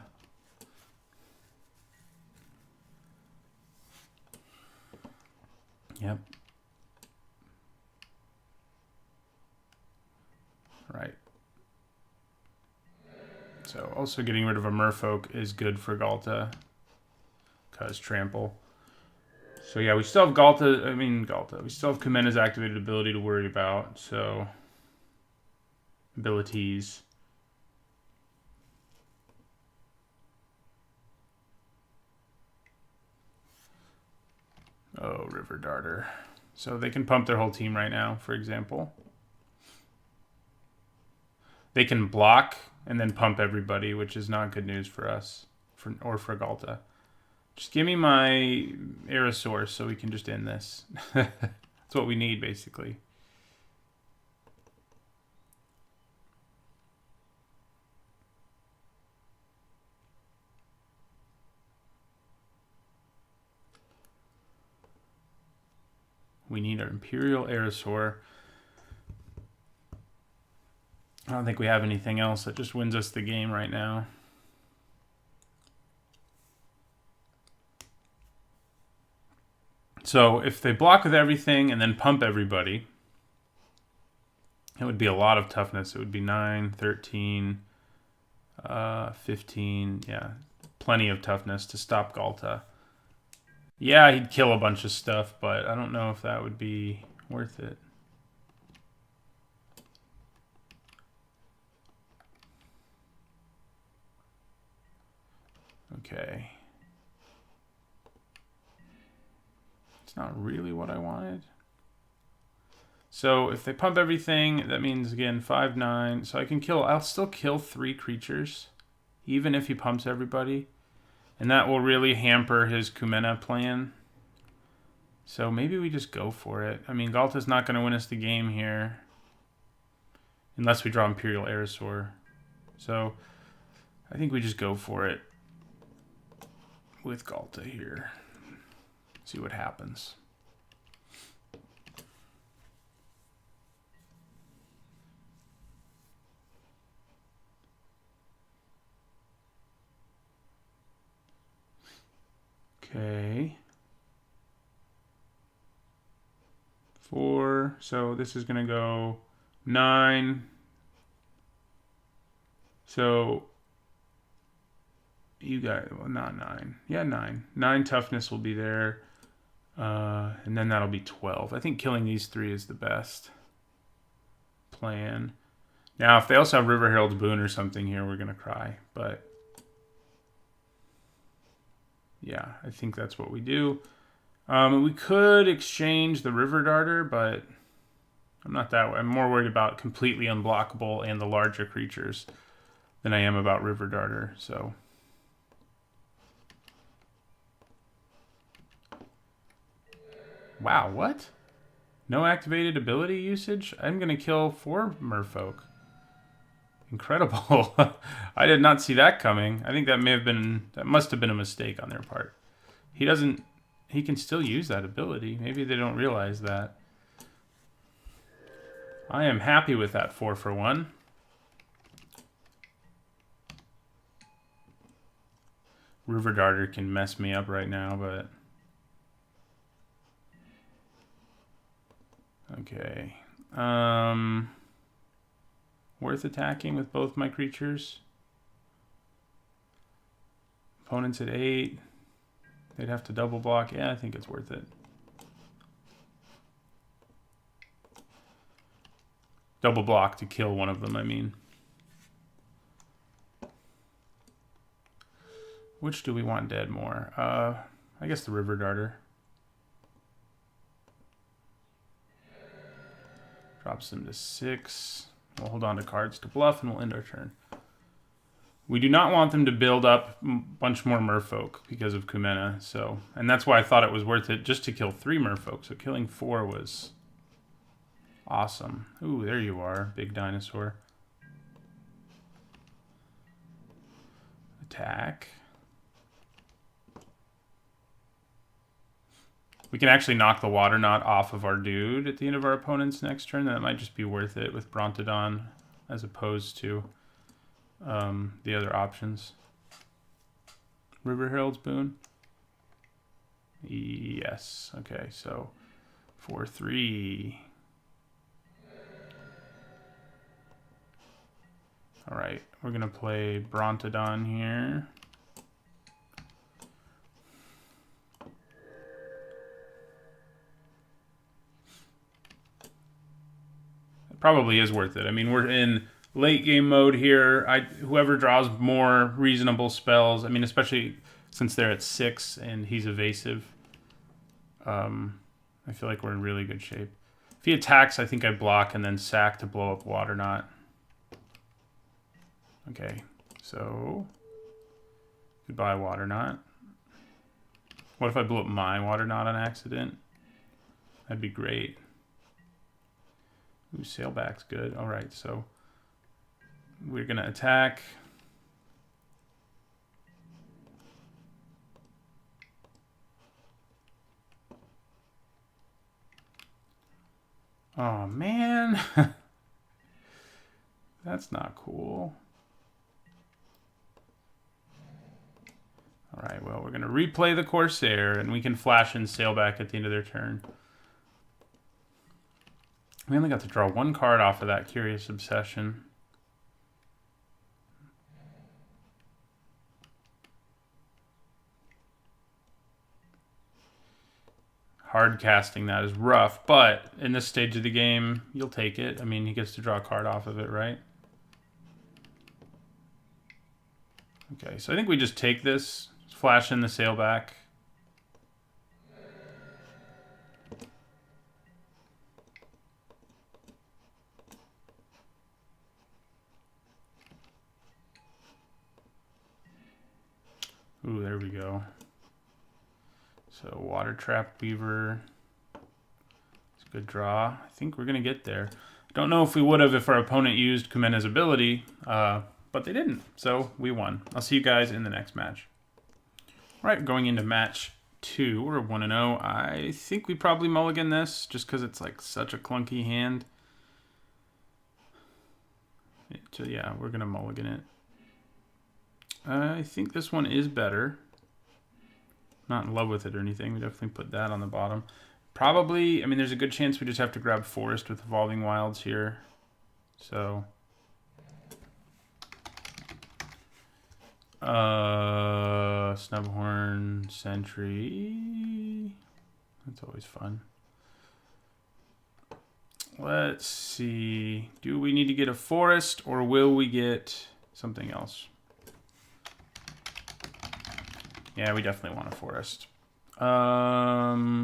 Yep. Right. So also getting rid of a Merfolk is good for Galta, because trample. So yeah, we still have Galta. We still have Kumena's activated ability to worry about, so... abilities. Oh, River Darter. So they can pump their whole team right now, for example. They can block and then pump everybody, which is not good news for us, or for Galta. Just give me my Aerosaurus so we can just end this. That's what we need, basically. We need our Imperial Aerosaur. I don't think we have anything else that just wins us the game right now. So if they block with everything and then pump everybody, it would be a lot of toughness. It would be 9, 13, 15. Yeah, plenty of toughness to stop Galta. Yeah, he'd kill a bunch of stuff, but I don't know if that would be worth it. Okay. It's not really what I wanted. So if they pump everything, that means, again, 5, 9. So I can kill... I'll still kill 3 creatures, even if he pumps everybody. And that will really hamper his Kumena plan. So maybe we just go for it. I mean, Galta's not going to win us the game here. Unless we draw Imperial Aerosaur. So I think we just go for it with Galta here. See what happens. Okay. 4. So this is going to go 9. So you guys, well, not 9. Yeah, 9. 9 toughness will be there. And then that'll be 12. I think killing these 3 is the best plan. Now, if they also have River Herald's Boon or something here, we're going to cry. But yeah, I think that's what we do. We could exchange the River Darter, but I'm not that way. I'm more worried about completely unblockable and the larger creatures than I am about River Darter, so. Wow, what? No activated ability usage? I'm going to kill 4 merfolk. Incredible. I did not see that coming. I think that must have been a mistake on their part. He can still use that ability. Maybe they don't realize that. I am happy with that 4 for 1. River Darter can mess me up right now, but... Okay. Worth attacking with both my creatures. Opponents at 8. They'd have to double block. Yeah, I think it's worth it. Double block to kill one of them, I mean. Which do we want dead more? I guess the River Darter. Drops them to 6. We'll hold on to cards to bluff and we'll end our turn. We do not want them to build up a bunch more merfolk because of Kumena. So, and that's why I thought it was worth it just to kill 3 merfolk. So killing 4 was awesome. Ooh, there you are, big dinosaur. Attack. We can actually knock the Water Knot off of our dude at the end of our opponent's next turn. That might just be worth it with Brontodon as opposed to the other options. River Herald's Boon? Yes. Okay, so 4-3. Alright, we're going to play Brontodon here. It probably is worth it. I mean, we're in late game mode here. Whoever draws more reasonable spells, I mean, especially since they're at 6 and he's evasive, I feel like we're in really good shape. If he attacks, I think I block and then sack to blow up Water Knot. Okay, so goodbye Water Knot. What if I blew up my Water Knot on accident? That'd be great. Ooh, Sailback's good. All right, so we're gonna attack. Oh man, that's not cool. All right, well, we're gonna replay the Corsair and we can flash in Sailback at the end of their turn. We only got to draw 1 card off of that Curious Obsession. Hard casting that is rough, but in this stage of the game, you'll take it. I mean, he gets to draw a card off of it, right? Okay, so I think we just take this, flash in the Sailback. Ooh, there we go. So Water Trap Weaver. It's a good draw. I think we're going to get there. Don't know if we would have if our opponent used Kumena's ability, but they didn't. So we won. I'll see you guys in the next match. All right, going into match 2. We're 1-0. I think we probably mulligan this just because it's like such a clunky hand. So yeah, we're going to mulligan it. I think this one is better. Not in love with it or anything. We definitely put that on the bottom. Probably, I mean, there's a good chance we just have to grab Forest with Evolving Wilds here. So, Snubhorn, Sentry. That's always fun. Let's see. Do we need to get a Forest or will we get something else? Yeah, we definitely want a Forest. Yeah,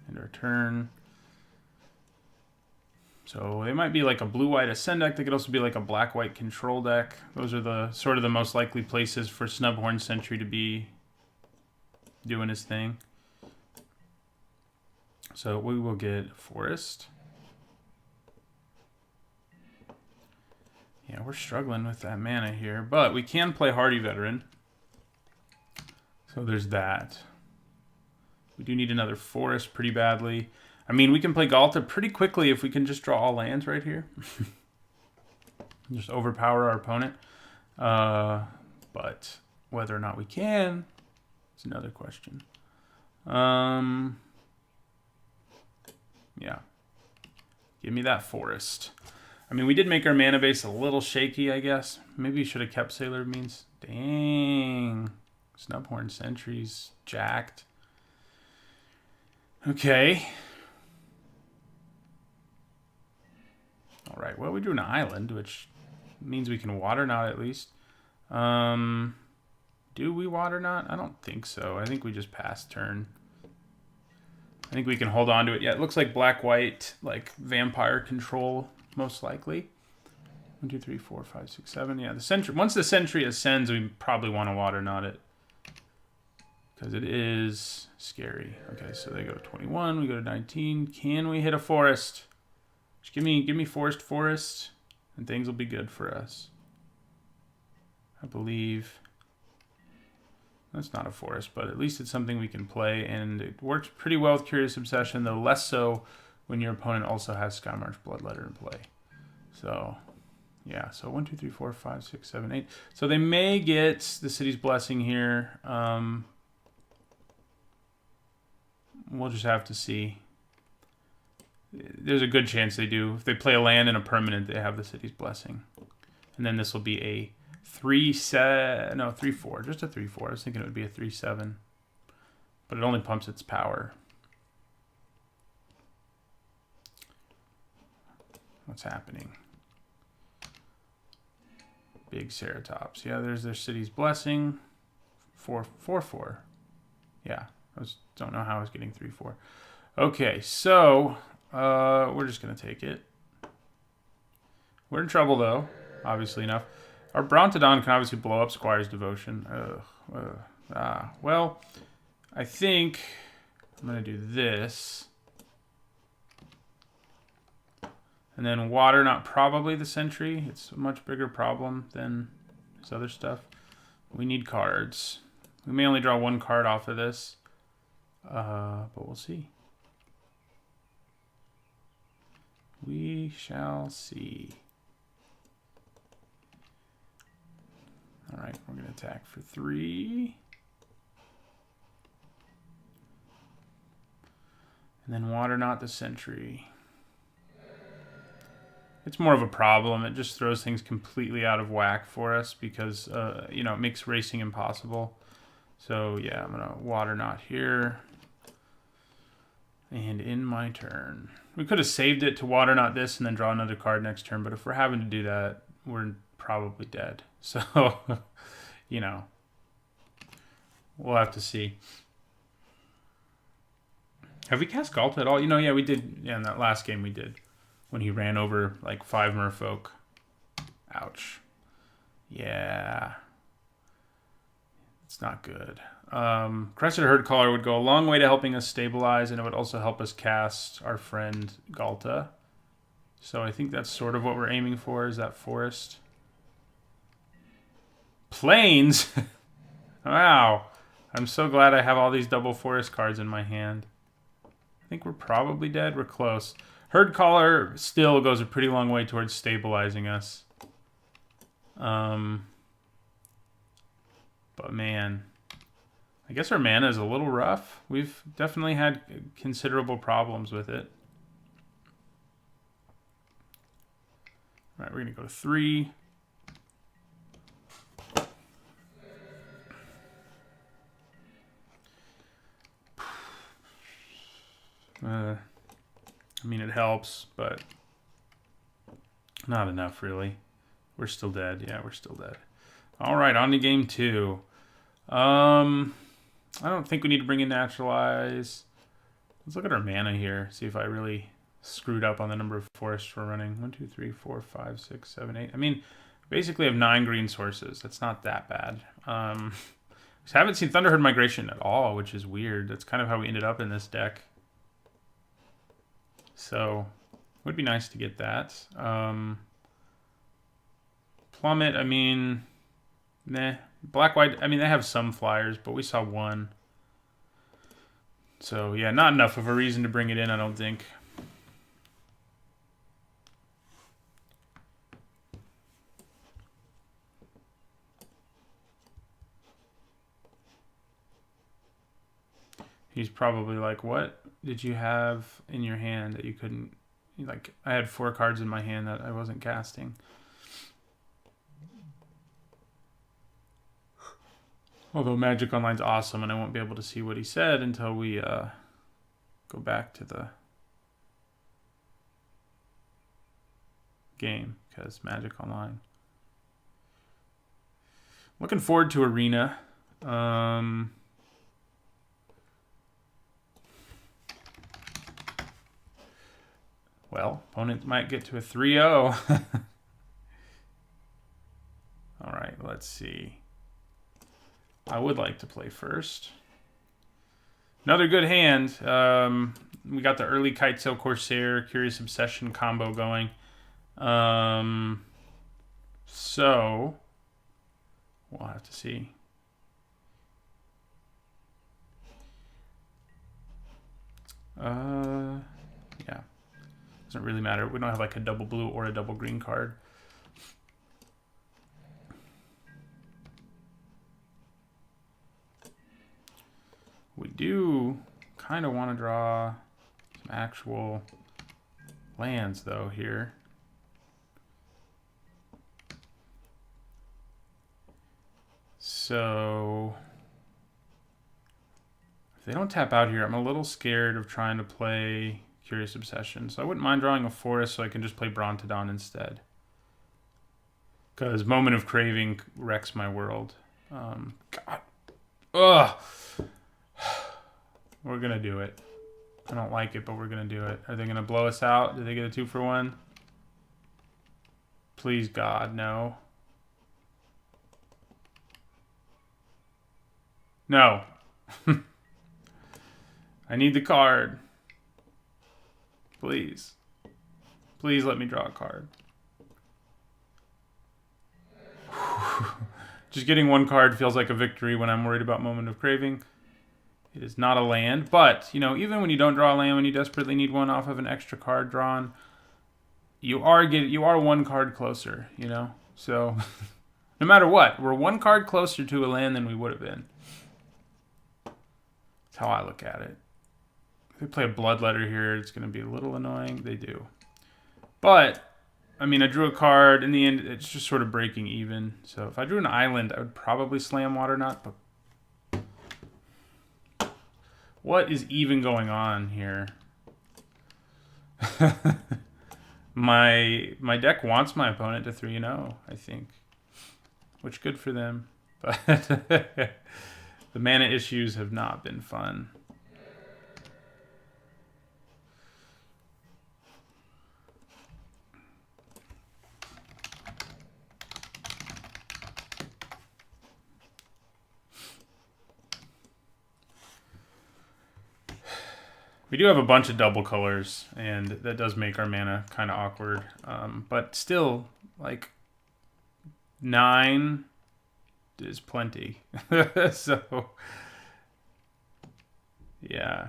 end our turn. So they might be like a blue-white Ascend deck. They could also be like a black-white control deck. Those are the sort of the most likely places for Snubhorn Sentry to be doing his thing. So we will get Forest. Yeah, we're struggling with that mana here, but we can play Hardy Veteran. So there's that. We do need another Forest pretty badly. I mean, we can play Galta pretty quickly if we can just draw all lands right here. Just overpower our opponent. But whether or not we can is another question. Yeah. Give me that Forest. I mean, we did make our mana base a little shaky, I guess. Maybe we should have kept Sailor Means. Dang. Snubhorn Sentry's jacked. Okay. All right, well, we drew an island, which means we can water knot at least. Do we water knot? I don't think so. I think we just pass turn. I think we can hold on to it. Yeah, it looks like black-white, like vampire control, most likely. 1, 2, 3, 4, 5, 6, 7. Yeah, the sentry. Once the sentry ascends, we probably want to water knot it. Because it is scary. Okay, so they go to 21, we go to 19. Can we hit a Forest? Just give me forest, and things will be good for us. I believe that's not a Forest, but at least it's something we can play, and it works pretty well with Curious Obsession, though less so when your opponent also has Skymarch Bloodletter in play. So, yeah, so 1, 2, 3, 4, 5, 6, 7, 8. So they may get the City's Blessing here. We'll just have to see. There's a good chance they do. If they play a land and a permanent, they have the City's Blessing. And then this will be a 3-4. Just a 3-4. I was thinking it would be a 3-7. But it only pumps its power. What's happening? Big Ceratops. Yeah, there's their City's Blessing. 4-4. Yeah, don't know how I was getting 3-4. Okay, so we're just going to take it. We're in trouble, though, obviously enough. Our Brontodon can obviously blow up Squire's Devotion. Well, I think I'm going to do this. And then water, not probably the Sentry. It's a much bigger problem than this other stuff. We need cards. We may only draw one card off of this. But we'll see. We shall see. All right, we're going to attack for 3. And then water not the Sentry. It's more of a problem. It just throws things completely out of whack for us because, you know, it makes racing impossible. So, yeah, I'm going to water not here. And in my turn. We could have saved it to water not this and then draw another card next turn, but if we're having to do that, we're probably dead. So, you know, we'll have to see. Have we cast Galta at all? You know, yeah, we did. Yeah, in that last game we did. When he ran over like 5 merfolk. Ouch. Yeah. It's not good. Crested Herd Caller would go a long way to helping us stabilize, and it would also help us cast our friend Galta. So I think that's sort of what we're aiming for, is that Forest. Plains? Wow. I'm so glad I have all these double Forest cards in my hand. I think we're probably dead. We're close. Herd Caller still goes a pretty long way towards stabilizing us. But man, I guess our mana is a little rough. We've definitely had considerable problems with it. All right, we're going to go to 3. I mean, it helps, but not enough, really. We're still dead. Yeah, we're still dead. All right, on to game 2. I don't think we need to bring in Naturalize. Let's look at our mana here, see if I really screwed up on the number of forests we're running. 1, 2, 3, 4, 5, 6, 7, 8. I mean, basically have 9 green sources. That's not that bad. I haven't seen Thunderherd Migration at all, which is weird. That's kind of how we ended up in this deck. So, would be nice to get that. Plummet, I mean, meh. Black-White, I mean, they have some flyers, but we saw one. So, yeah, not enough of a reason to bring it in, I don't think. He's probably like, what did you have in your hand that you couldn't... Like, I had 4 cards in my hand that I wasn't casting. Although Magic Online's awesome, and I won't be able to see what he said until we go back to the game, because Magic Online. Looking forward to Arena. Well, opponent might get to a 3-0. All right, let's see. I would like to play first. Another good hand. We got the early Kitesail Corsair, Curious Obsession combo going. So, we'll have to see. Yeah. Doesn't really matter. We don't have like a double blue or a double green card. We do kind of want to draw some actual lands, though, here. So, if they don't tap out here, I'm a little scared of trying to play Curious Obsession. So I wouldn't mind drawing a forest so I can just play Brontodon instead. Because Moment of Craving wrecks my world. God. Ugh. We're going to do it. I don't like it, but we're going to do it. Are they going to blow us out? Did they get a 2-for-1? Please, God, no. No. I need the card. Please. Please let me draw a card. Just getting one card feels like a victory when I'm worried about Moment of Craving. It is not a land, but, you know, even when you don't draw a land, when you desperately need one off of an extra card drawn, you are one card closer, you know? So, no matter what, we're one card closer to a land than we would have been. That's how I look at it. If they play a Bloodletter here, it's going to be a little annoying. They do. But, I mean, I drew a card. In the end, it's just sort of breaking even. So if I drew an island, I would probably slam Waterknot. But what is even going on here? My deck wants my opponent to 3-0, I think. Which, good for them. But the mana issues have not been fun. We do have a bunch of double colors, and that does make our mana kind of awkward. But still, like, 9 is plenty. So, yeah.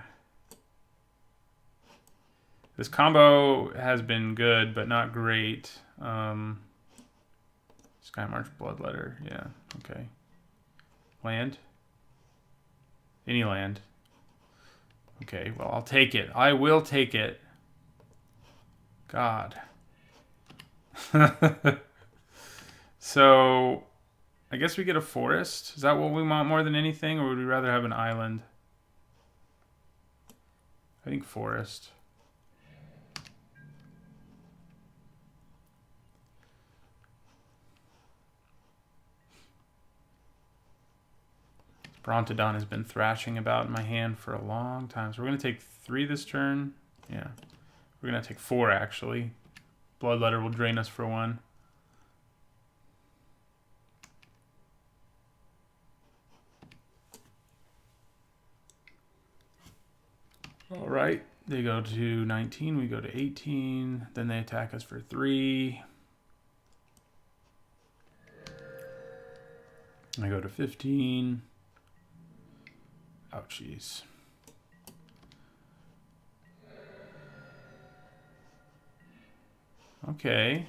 This combo has been good, but not great. Skymarch Bloodletter, yeah, okay. Land? Any land. Okay, well, I'll take it. I will take it. God. So, I guess we get a forest. Is that what we want more than anything, or would we rather have an island? I think forest. Brontodon has been thrashing about in my hand for a long time. So we're going to take 3 this turn. Yeah. We're going to take 4, actually. Bloodletter will drain us for 1. All right. They go to 19. We go to 18. Then they attack us for 3. I go to 15. Oh, jeez. Okay.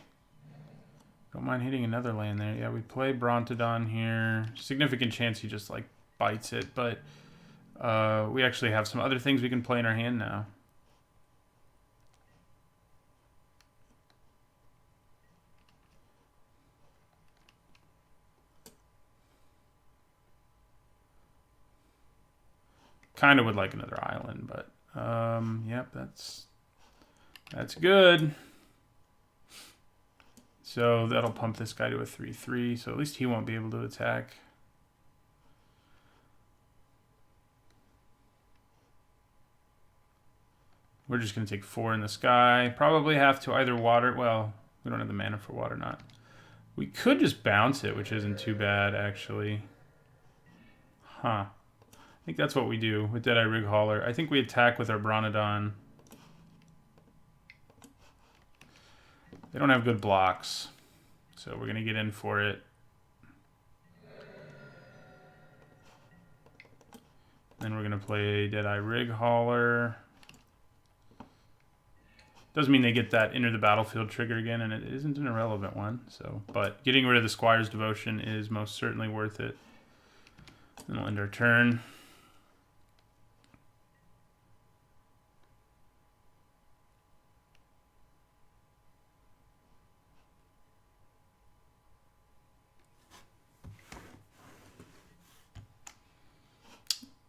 Don't mind hitting another land there. Yeah, we play Brontodon here. Significant chance he just, like, bites it, but we actually have some other things we can play in our hand now. Kind of would like another island, but yep, that's good. So that'll pump this guy to a 3/3, so at least he won't be able to attack. We're just going to take 4 in the sky. Probably have to either water... Well, we don't have the mana for water knot. We could just bounce it, which isn't too bad, actually. Huh. I think that's what we do with Deadeye Rig Hauler. I think we attack with our Bronodon. They don't have good blocks, so we're going to get in for it. Then we're going to play Deadeye Rig Hauler. Doesn't mean they get that enter the battlefield trigger again, and it isn't an irrelevant one. So, but getting rid of the Squire's Devotion is most certainly worth it. Then we'll end our turn.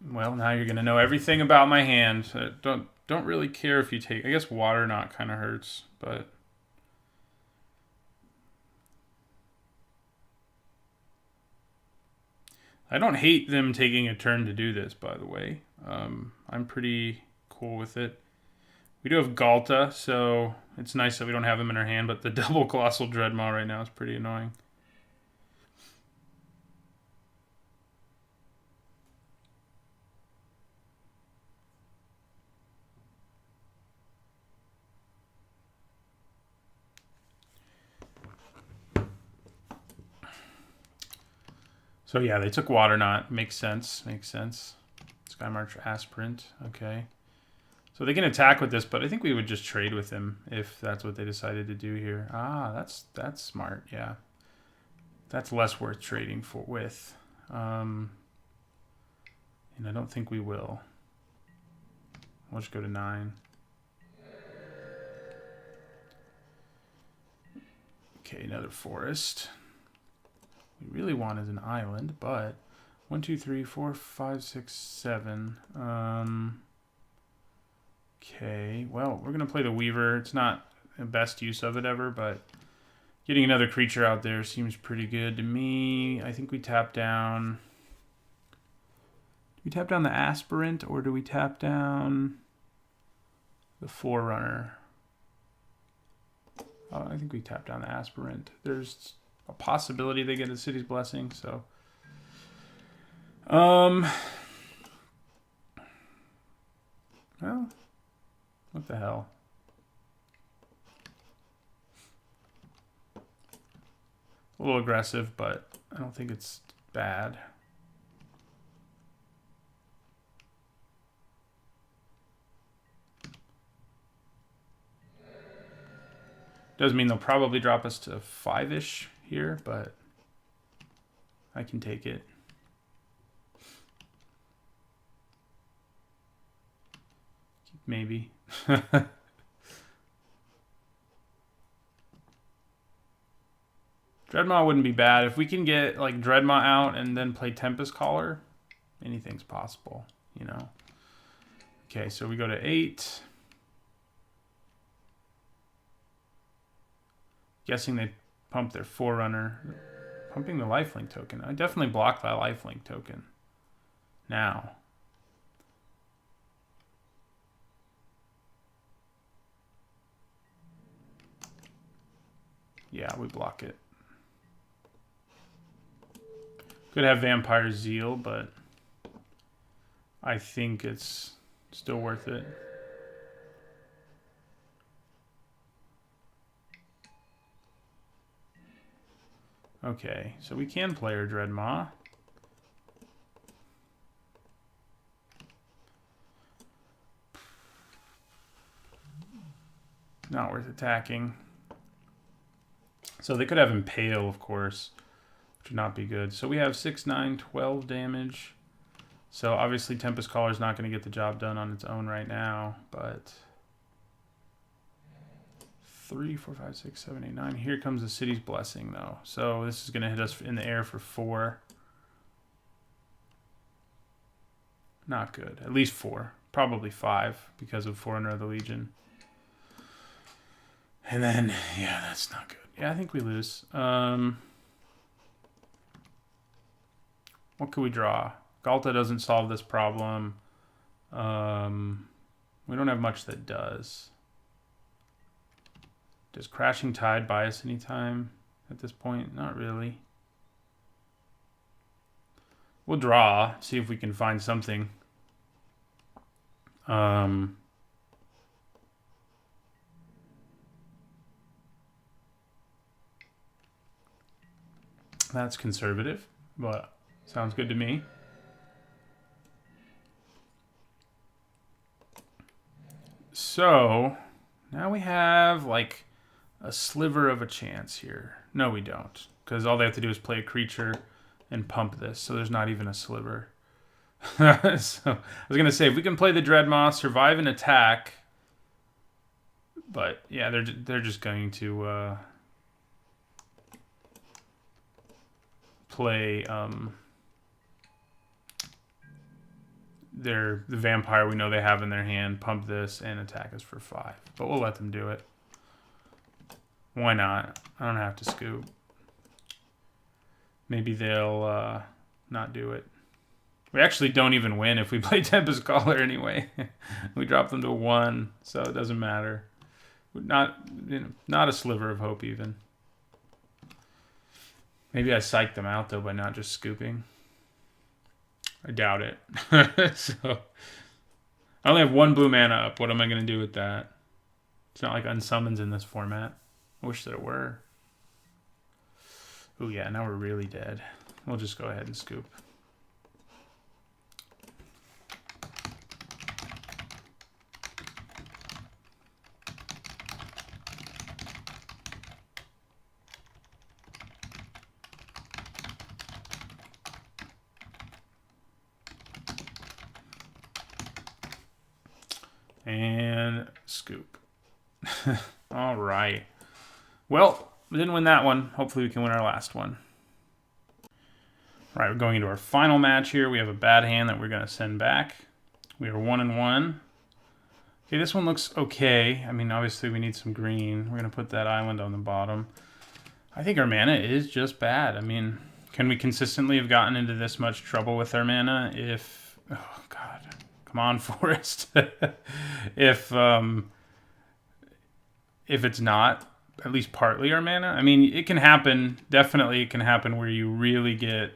Well, now you're gonna know everything about my hand. Don't really care if you take. I guess water knot kind of hurts, but I don't hate them taking a turn to do this. By the way, I'm pretty cool with it. We do have Galta, so it's nice that we don't have him in our hand. But the double Colossal Dreadmaw right now is pretty annoying. So yeah, they took Water Knot. Makes sense. Makes sense. Sky March Aspirant. Okay. So they can attack with this, but I think we would just trade with him if that's what they decided to do here. Ah, that's smart. Yeah. That's less worth trading with. And I don't think we will. We'll just go to 9. Okay, another forest. We really want is an island, but 1, 2, 3, 4, 5, 6, 7. Okay, well, we're gonna play the Weaver. It's not the best use of it ever, but getting another creature out there seems pretty good to me. I think we tap down. Do we tap down the Aspirant, or do we tap down the Forerunner? Oh, I think we tap down the Aspirant. There's a possibility they get a City's Blessing, so well, what the hell. A little aggressive, but I don't think it's bad. Does mean they'll probably drop us to 5-ish here, but I can take it. Maybe. Dreadmaw wouldn't be bad. If we can get like Dreadmaw out and then play Tempest Caller, anything's possible, you know. Okay, so we go to 8. Guessing they pump their Forerunner. Pumping the lifelink token. I definitely blocked that lifelink token. Now. Yeah, we block it. Could have Vampire Zeal, but I think it's still worth it. Okay, so we can play our Dreadmaw. Not worth attacking. So they could have Impale, of course, which would not be good. So we have 6, 9, 12 damage. So obviously Tempest Caller is not going to get the job done on its own right now, but 3, 4, 5, 6, 7, 8, 9. Here comes the City's Blessing, though. So this is going to hit us in the air for 4. Not good. At least 4. Probably 5 because of Forerunner of the Legion. And then, yeah, that's not good. Yeah, I think we lose. What could we draw? Galta doesn't solve this problem. We don't have much that does. Does Crashing Tide buy us any time at this point? Not really. We'll draw, see if we can find something. That's conservative, but sounds good to me. So now we have like a sliver of a chance here. No, we don't, because all they have to do is play a creature and pump this, so there's not even a sliver. So I was going to say, if we can play the Dreadmaw, survive an attack, but yeah, they're just going to play the Vampire we know they have in their hand, pump this, and attack us for 5. But we'll let them do it. Why not? I don't have to scoop. Maybe they'll not do it. We actually don't even win if we play Tempest Caller anyway. We drop them to 1, so it doesn't matter. Not a sliver of hope even. Maybe I psyched them out, though, by not just scooping. I doubt it. So I only have 1 blue mana up. What am I going to do with that? It's not like unsummons in this format. I wish that it were. Oh, yeah, now we're really dead. We'll just go ahead and scoop. And scoop. All right. Well, we didn't win that one. Hopefully we can win our last one. All right, we're going into our final match here. We have a bad hand that we're going to send back. We are 1-1. Okay, this one looks okay. I mean, obviously we need some green. We're going to put that island on the bottom. I think our mana is just bad. I mean, can we consistently have gotten into this much trouble with our mana if... Oh, God. Come on, Forest. If it's not at least partly our mana. I mean, it can happen. Definitely it can happen where you really get...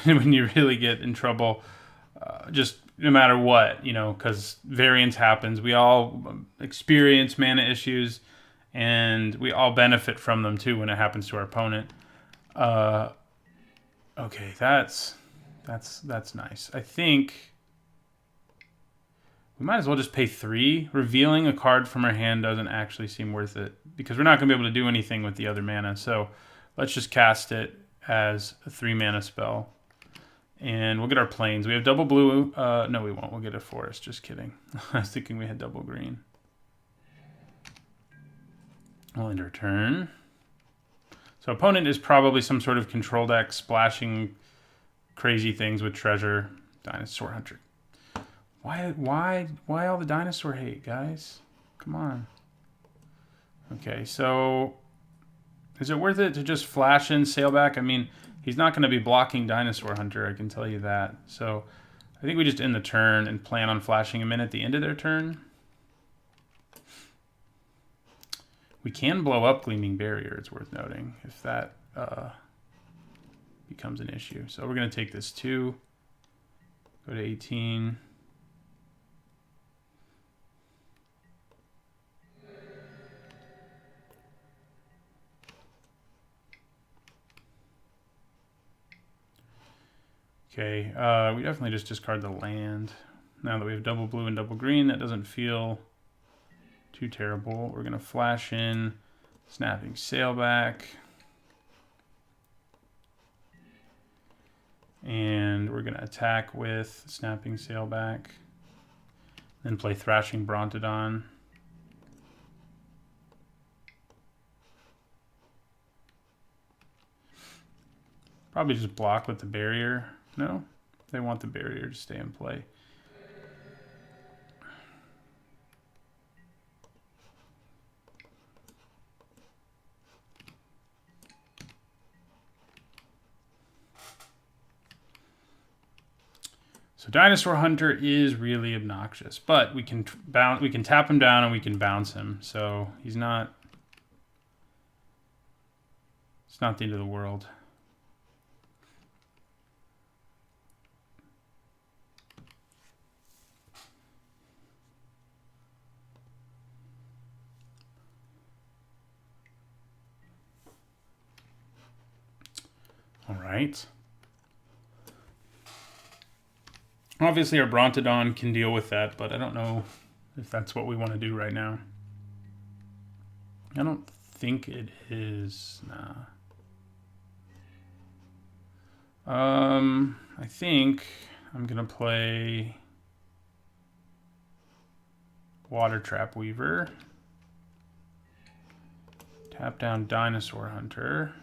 when you really get in trouble, just no matter what, you know, because variance happens. We all experience mana issues, and we all benefit from them, too, when it happens to our opponent. Okay, that's nice. I think we might as well just pay 3. Revealing a card from our hand doesn't actually seem worth it because we're not going to be able to do anything with the other mana. So let's just cast it as a 3 mana spell. And we'll get our plains. We have double blue. No, we won't. We'll get a forest. Just kidding. I was thinking we had double green. We'll end our turn. So opponent is probably some sort of control deck splashing crazy things with treasure. Dinosaur Hunter. Why all the dinosaur hate, guys? Come on. Okay, so is it worth it to just flash in Sailback? I mean, he's not going to be blocking Dinosaur Hunter, I can tell you that. So I think we just end the turn and plan on flashing him in at the end of their turn. We can blow up Gleaming Barrier, it's worth noting, if that becomes an issue. So we're going to take this 2, go to 18. Okay, we definitely just discard the land. Now that we have double blue and double green, that doesn't feel too terrible. We're going to flash in Snapping Sailback. And we're going to attack with Snapping Sailback. Then play Thrashing Brontodon. Probably just block with the barrier. No, they want the barrier to stay in play. So Dinosaur Hunter is really obnoxious, but we can tap him down and we can bounce him. So it's not the end of the world. All right. Obviously, our Brontodon can deal with that, but I don't know if that's what we want to do right now. I don't think it is. Nah. I think I'm going to play Water Trap Weaver. Tap down Dinosaur Hunter.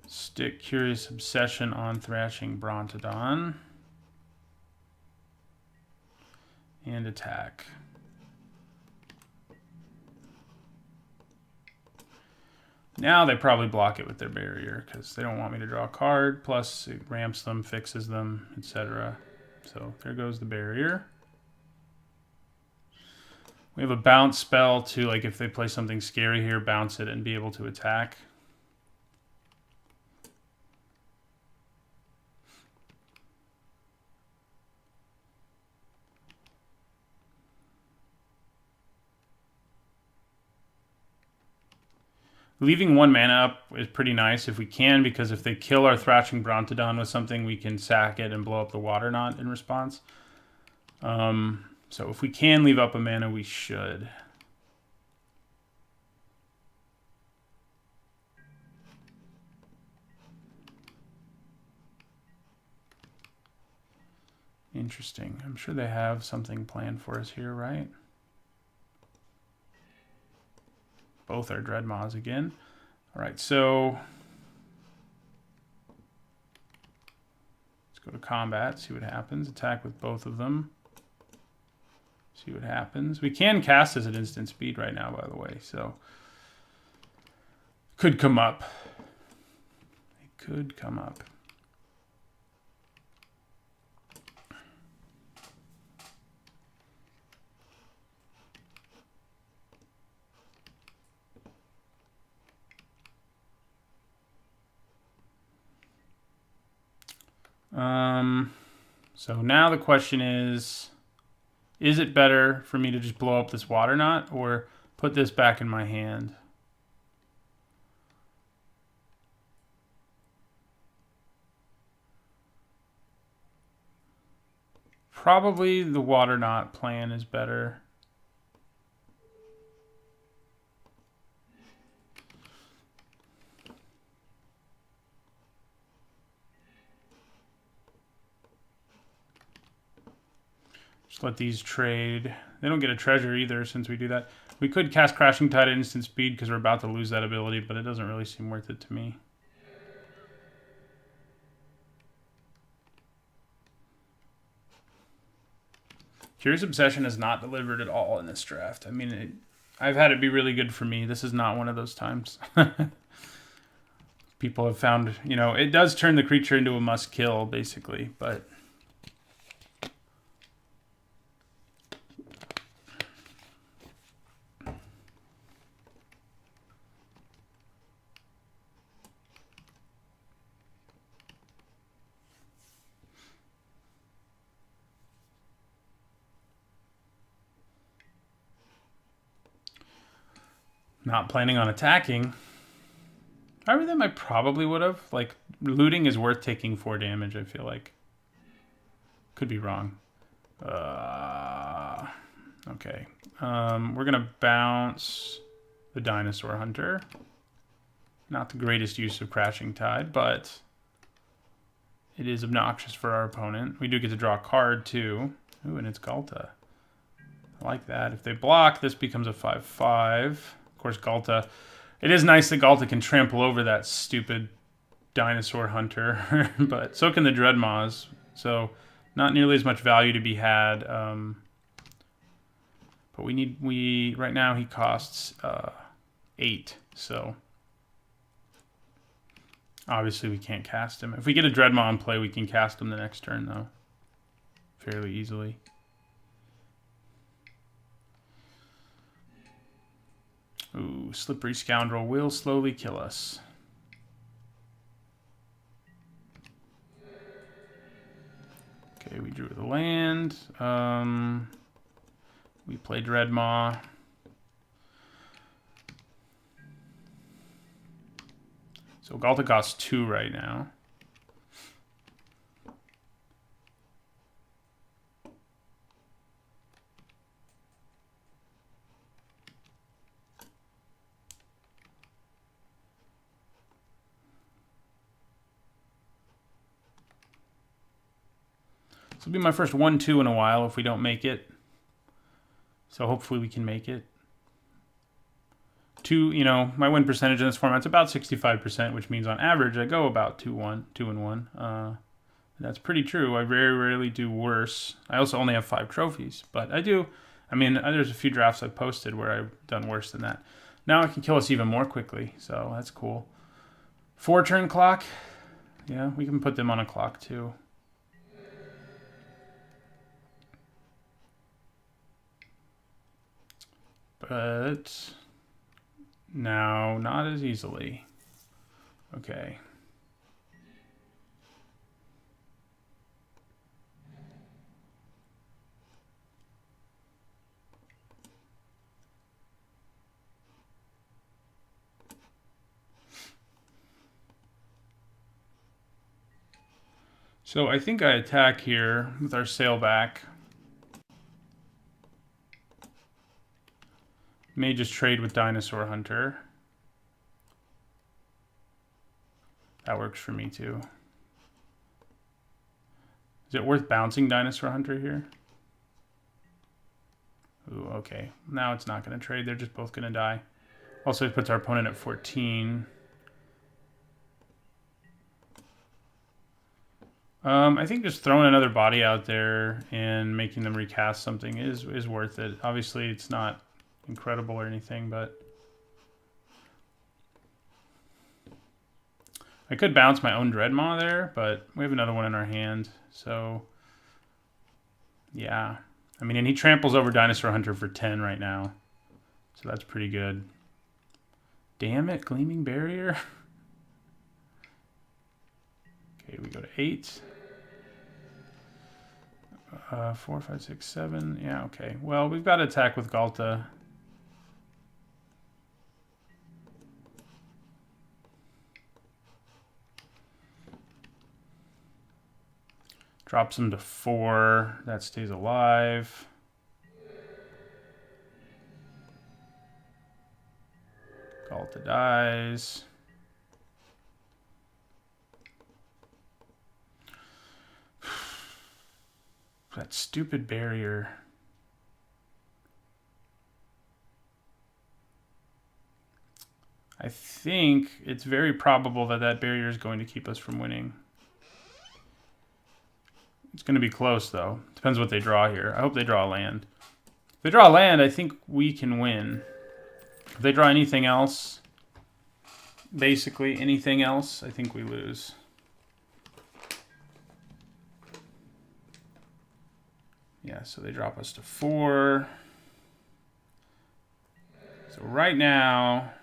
Stick Curious Obsession on Thrashing Brontodon. And attack. Now they probably block it with their barrier because they don't want me to draw a card. Plus it ramps them, fixes them, etc. So there goes the barrier. We have a bounce spell to, like, if they play something scary here, bounce it and be able to attack. Leaving 1 mana up is pretty nice if we can, because if they kill our Thrashing Brontodon with something, we can sack it and blow up the Water Knot in response. So if we can leave up a mana, we should. Interesting. I'm sure they have something planned for us here, right? Both are Dreadmaws again. All right, so let's go to combat, see what happens. Attack with both of them. See what happens. We can cast this at instant speed right now, by the way, so could come up. It could come up. So now the question is it better for me to just blow up this Water Knot or put this back in my hand? Probably the Water Knot plan is better. Just let these trade. They don't get a treasure either since we do that. We could cast Crashing Tide at instant speed because we're about to lose that ability, but it doesn't really seem worth it to me. Curious Obsession has not delivered at all in this draft. I mean, I've had it be really good for me. This is not one of those times. People have found, you know, it does turn the creature into a must-kill, basically, but Not planning on attacking. I read them, I probably would have. Like, looting is worth taking 4 damage, I feel like. Could be wrong. Okay. We're going to bounce the Dinosaur Hunter. Not the greatest use of Crashing Tide, but it is obnoxious for our opponent. We do get to draw a card, too. Ooh, and it's Galta. I like that. If they block, this becomes a 5/5. Of course, Galta... It is nice that Galta can trample over that stupid Dinosaur Hunter, but so can the Dreadmaws. So, not nearly as much value to be had. But right now he costs 8, so obviously we can't cast him. If we get a Dreadmaw in play, we can cast him the next turn, though, fairly easily. Ooh, Slippery Scoundrel will slowly kill us. Okay, we drew the land. We play Dreadmaw. So Galta costs 2 right now. This will be my first 1/2 in a while if we don't make it. So hopefully we can make it. My win percentage in this format's about 65%, which means on average I go about 2-1. That's pretty true. I very rarely do worse. I also only have 5 trophies, but I do. I mean, there's a few drafts I've posted where I've done worse than that. Now it can kill us even more quickly, so that's cool. 4-turn clock. Yeah, we can put them on a clock too. But now, not as easily. Okay. So I think I attack here with our sailback. May just trade with Dinosaur Hunter. That works for me too. Is it worth bouncing Dinosaur Hunter here? Ooh, okay. Now it's not going to trade. They're just both going to die. Also, it puts our opponent at 14. I think just throwing another body out there and making them recast something is worth it. Obviously, it's not incredible or anything, but I could bounce my own Dreadmaw there, but we have another one in our hand, so yeah. I mean, and he tramples over Dinosaur Hunter for 10 right now, so that's pretty good. Damn it, Gleaming Barrier. Okay, we go to 8. 4, 5, 6, 7. Yeah, okay. Well, we've got to attack with Galta. Drops him to 4. That stays alive. Galta dies. That stupid barrier. I think it's very probable that that barrier is going to keep us from winning. It's going to be close, though. Depends what they draw here. I hope they draw a land. If they draw a land, I think we can win. If they draw anything else, basically anything else, I think we lose. Yeah, so they drop us to 4. So right now,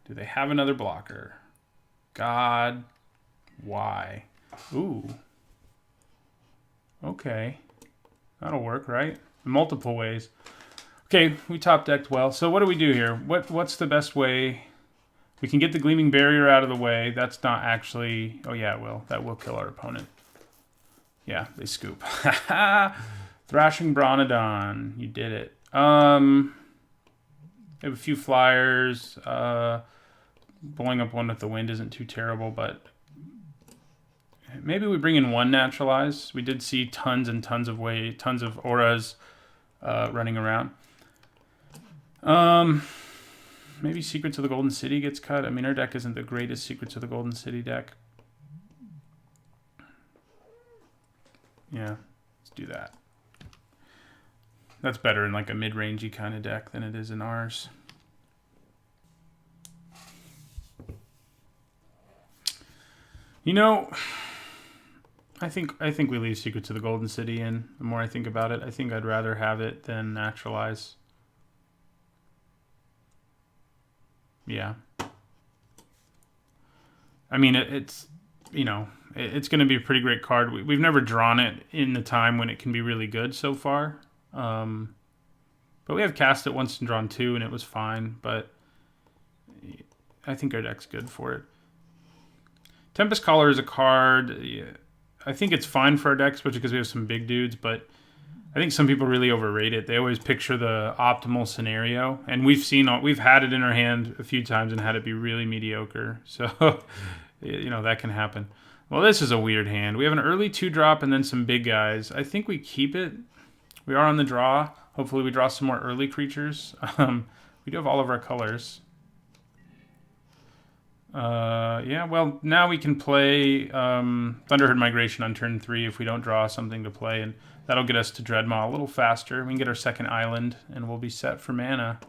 do they have another blocker? God, why? Ooh. Okay. That'll work, right? In multiple ways. Okay, we top decked well. So what do we do here? What's the best way? We can get the Gleaming Barrier out of the way. That's not actually... Oh yeah, it will. That will kill our opponent. Yeah, they scoop. Thrashing Bronodon. You did it. We have a few flyers. Blowing up one with the wind isn't too terrible, but... Maybe we bring in one Naturalize. We did see tons and tons of auras running around. Maybe Secrets of the Golden City gets cut. I mean, our deck isn't the greatest Secrets of the Golden City deck. Yeah, let's do that. That's better in like a mid-rangey kind of deck than it is in ours. You know, I think we leave Secrets of the Golden City in. The more I think about it, I think I'd rather have it than Naturalize. Yeah. I mean, it's you know, it's going to be a pretty great card. We've never drawn it in the time when it can be really good so far. But we have cast it once and drawn two, and it was fine. But I think our deck's good for it. Tempest Caller is a card. Yeah, I think it's fine for our deck, especially because we have some big dudes. But I think some people really overrate it. They always picture the optimal scenario, and we've had it in our hand a few times and had it be really mediocre. So you know that can happen. Well, this is a weird hand. We have an early 2-drop and then some big guys. I think we keep it. We are on the draw. Hopefully we draw some more early creatures. We do have all of our colors. Yeah, well, now we can play Thunderherd Migration on turn 3 if we don't draw something to play, and that'll get us to Dreadmaw a little faster. We can get our second island, and we'll be set for mana.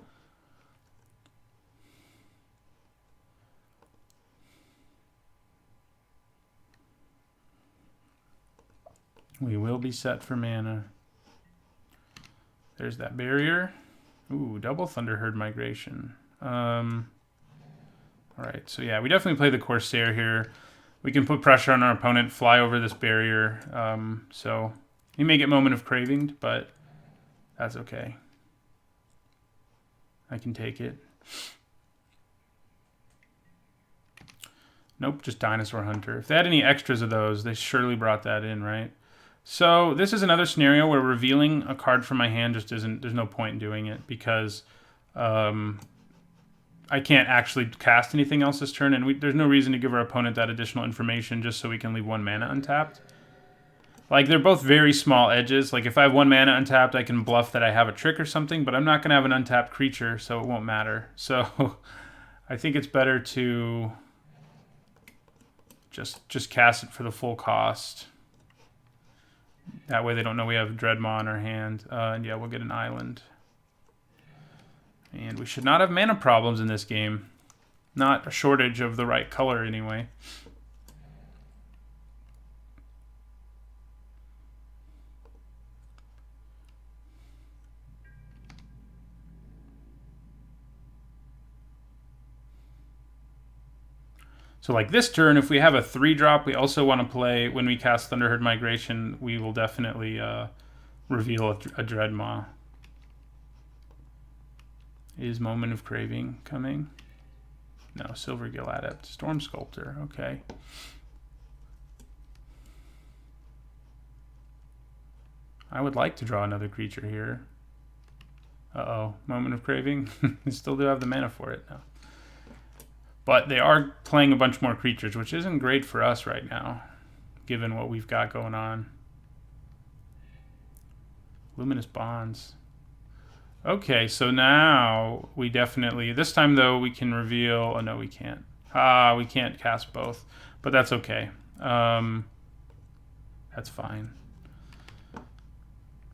We will be set for mana. There's that barrier. Ooh, double Thunderherd Migration. Alright, so yeah, we definitely play the Corsair here. We can put pressure on our opponent, fly over this barrier. So he may get Moment of Craving, but that's okay. I can take it. Nope, just Dinosaur Hunter. If they had any extras of those, they surely brought that in, right? So this is another scenario where revealing a card from my hand just isn't, there's no point in doing it because I can't actually cast anything else this turn, and there's no reason to give our opponent that additional information just so we can leave 1 mana untapped. Like, they're both very small edges. Like, if I have 1 mana untapped, I can bluff that I have a trick or something, but I'm not going to have an untapped creature, so it won't matter. So I think it's better to just cast it for the full cost. That way they don't know we have Dreadmaw in our hand. And yeah, we'll get an island. And we should not have mana problems in this game. Not a shortage of the right color, anyway. So like this turn, if we have a 3-drop, we also want to play, when we cast Thunderherd Migration, we will definitely reveal a Dreadmaw. Is Moment of Craving coming? No, Silvergill Adept. Storm Sculptor, okay. I would like to draw another creature here. Uh-oh, Moment of Craving. We still do have the mana for it now. But they are playing a bunch more creatures, which isn't great for us right now, given what we've got going on. Luminous Bonds. Okay, so now we definitely... This time, though, we can reveal... Oh, no, we can't. We can't cast both, but that's okay. That's fine.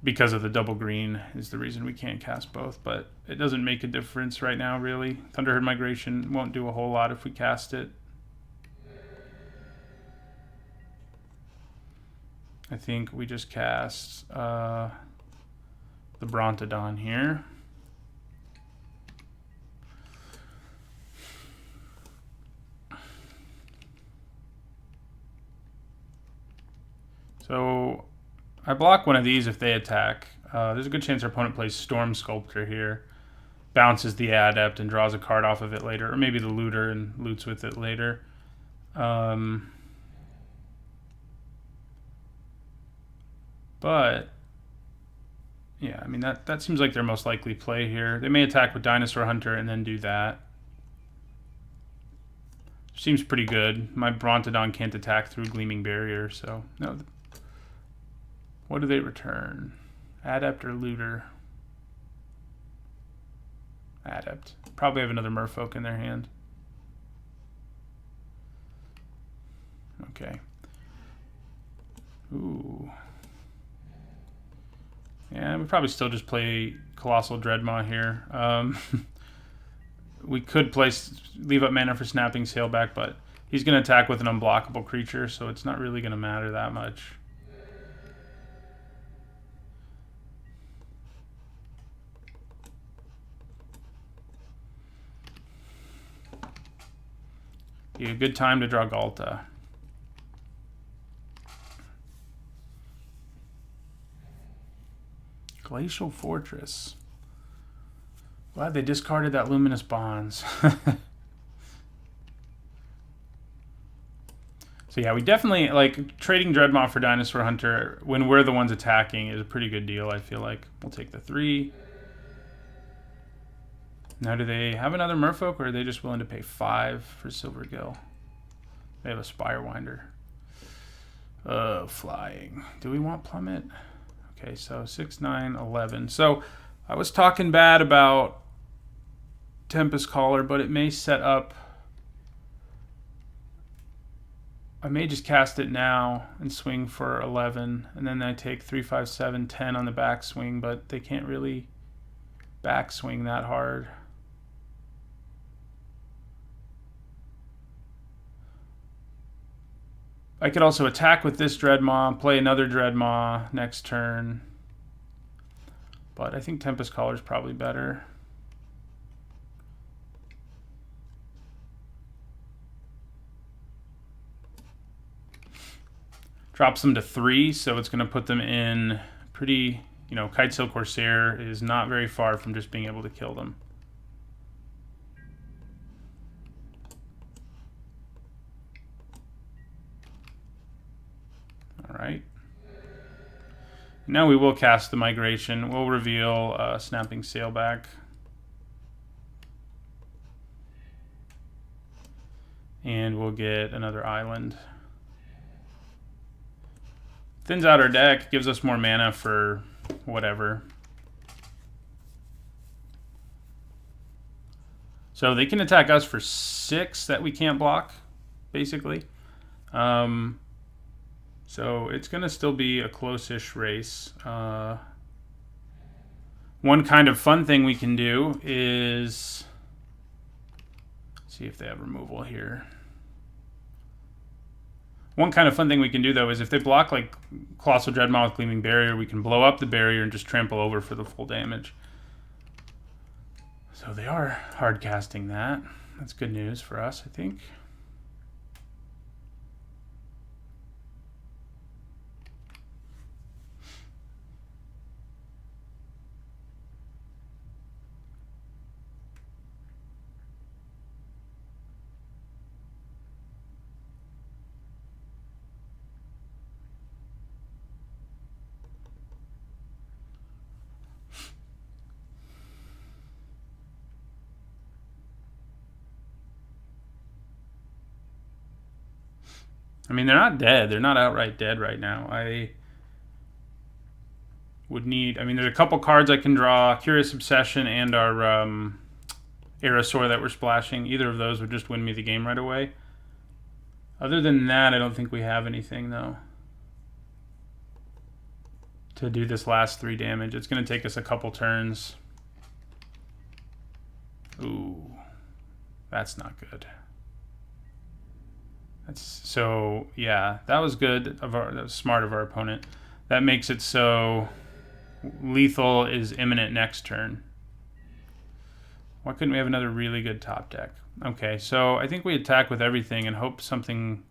Because of the double green is the reason we can't cast both, but it doesn't make a difference right now, really. Thunderherd Migration won't do a whole lot if we cast it. I think we just cast the Brontodon here. So I block one of these if they attack. There's a good chance our opponent plays Storm Sculptor here. Bounces the Adept and draws a card off of it later. Or maybe the Looter and loots with it later. But, yeah, I mean, that seems like their most likely play here. They may attack with Dinosaur Hunter and then do that. Seems pretty good. My Brontodon can't attack through Gleaming Barrier, so... no. What do they return? Adept or Looter? Adept. Probably have another Merfolk in their hand. Okay. Ooh. Yeah, we probably still just play Colossal Dreadmaw here. We could leave up mana for Snapping Sailback, but he's going to attack with an unblockable creature, so it's not really going to matter that much. Be a good time to draw Galta. Glacial Fortress. Glad they discarded that Luminous Bonds. So yeah, we definitely, like, trading Dreadmaw for Dinosaur Hunter when we're the ones attacking is a pretty good deal, I feel like. We'll take the 3. Now, do they have another Merfolk, or are they just willing to pay 5 for Silvergill? They have a Spirewinder. Flying. Do we want Plummet? Okay, so 6, 9, 11. So I was talking bad about Tempest Caller, but it may set up... I may just cast it now and swing for 11, and then I take 3, 5, 7, 10 on the backswing, but they can't really backswing that hard. I could also attack with this Dreadmaw, play another Dreadmaw next turn, but I think Tempest Caller is probably better. Drops them to 3, so it's going to put them in pretty, you know, Kitesail Corsair is not very far from just being able to kill them. All right. Now we will cast the Migration. We'll reveal Snapping Sailback. And we'll get another island. Thins out our deck, gives us more mana for whatever. So they can attack us for 6 that we can't block, basically. So it's going to still be a close-ish race. One kind of fun thing we can do is... see if they have removal here. One kind of fun thing we can do, though, is if they block, like, Colossal Dreadmaw with Gleaming Barrier, we can blow up the barrier and just trample over for the full damage. So they are hard casting that. That's good news for us, I think. I mean, they're not dead. They're not outright dead right now. I would need... I mean, there's a couple cards I can draw. Curious Obsession and our Aerosaur that we're splashing. Either of those would just win me the game right away. Other than that, I don't think we have anything, though, to do this last 3 damage. It's going to take us a couple turns. Ooh. That's not good. So yeah, that was good that was smart of our opponent. That makes it so lethal is imminent next turn. Why couldn't we have another really good top deck? Okay, so I think we attack with everything and hope something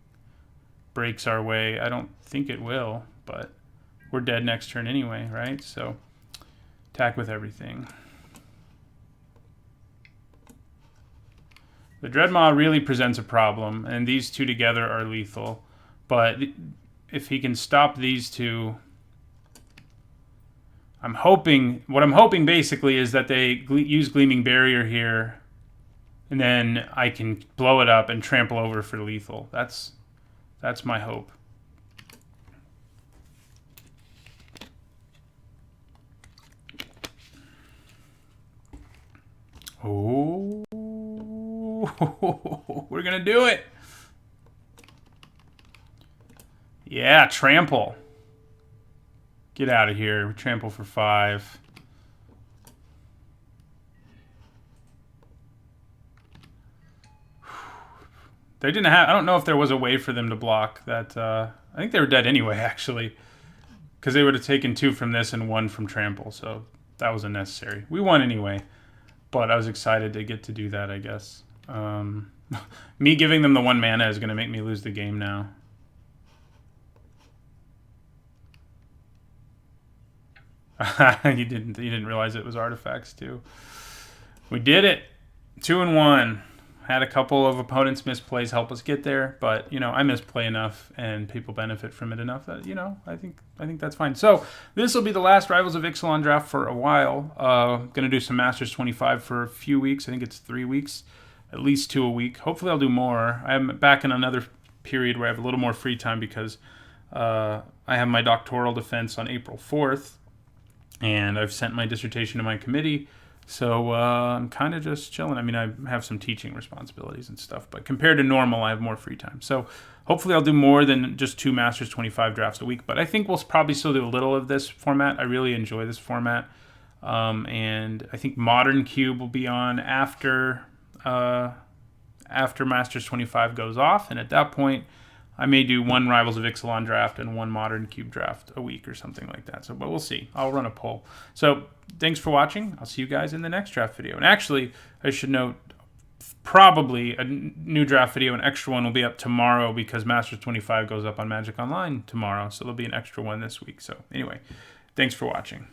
breaks our way. I don't think it will, but we're dead next turn anyway, right? So Attack with everything. The Dreadmaw really presents a problem, and these two together are lethal. But if he can stop these two... What I'm hoping basically is that they use Gleaming Barrier here, and then I can blow it up and trample over for lethal. That's my hope. Oh, we're gonna do it. Yeah, trample. Get out of here. Trample for 5. They didn't have... I don't know if there was a way for them to block that. I think they were dead anyway, actually. Because they would have taken 2 from this and 1 from trample. So that was unnecessary. We won anyway. But I was excited to get to do that, I guess. Me giving them the 1 mana is going to make me lose the game now. You didn't realize it was artifacts too. We did it. 2 and 1. Had a couple of opponents' misplays help us get there, but I misplay enough and people benefit from it enough that I think that's fine. So this will be the last Rivals of Ixalan draft for a while. Gonna do some Masters 25 for a few weeks. I think it's 3 weeks, at least 2 a week. Hopefully I'll do more. I'm back in another period where I have a little more free time because I have my doctoral defense on April 4th. And I've sent my dissertation to my committee, so I'm kind of just chilling. I mean, I have some teaching responsibilities and stuff, but compared to normal, I have more free time. So hopefully I'll do more than just 2 Masters 25 drafts a week, but I think we'll probably still do a little of this format. I really enjoy this format, and I think Modern Cube will be on after Masters 25 goes off, and at that point, I may do 1 Rivals of Ixalan draft and 1 Modern Cube draft a week or something like that. So, but we'll see. I'll run a poll. So, thanks for watching. I'll see you guys in the next draft video. And actually, I should note, probably a new draft video, an extra one will be up tomorrow because Masters 25 goes up on Magic Online tomorrow. So, there'll be an extra one this week. So, anyway, thanks for watching.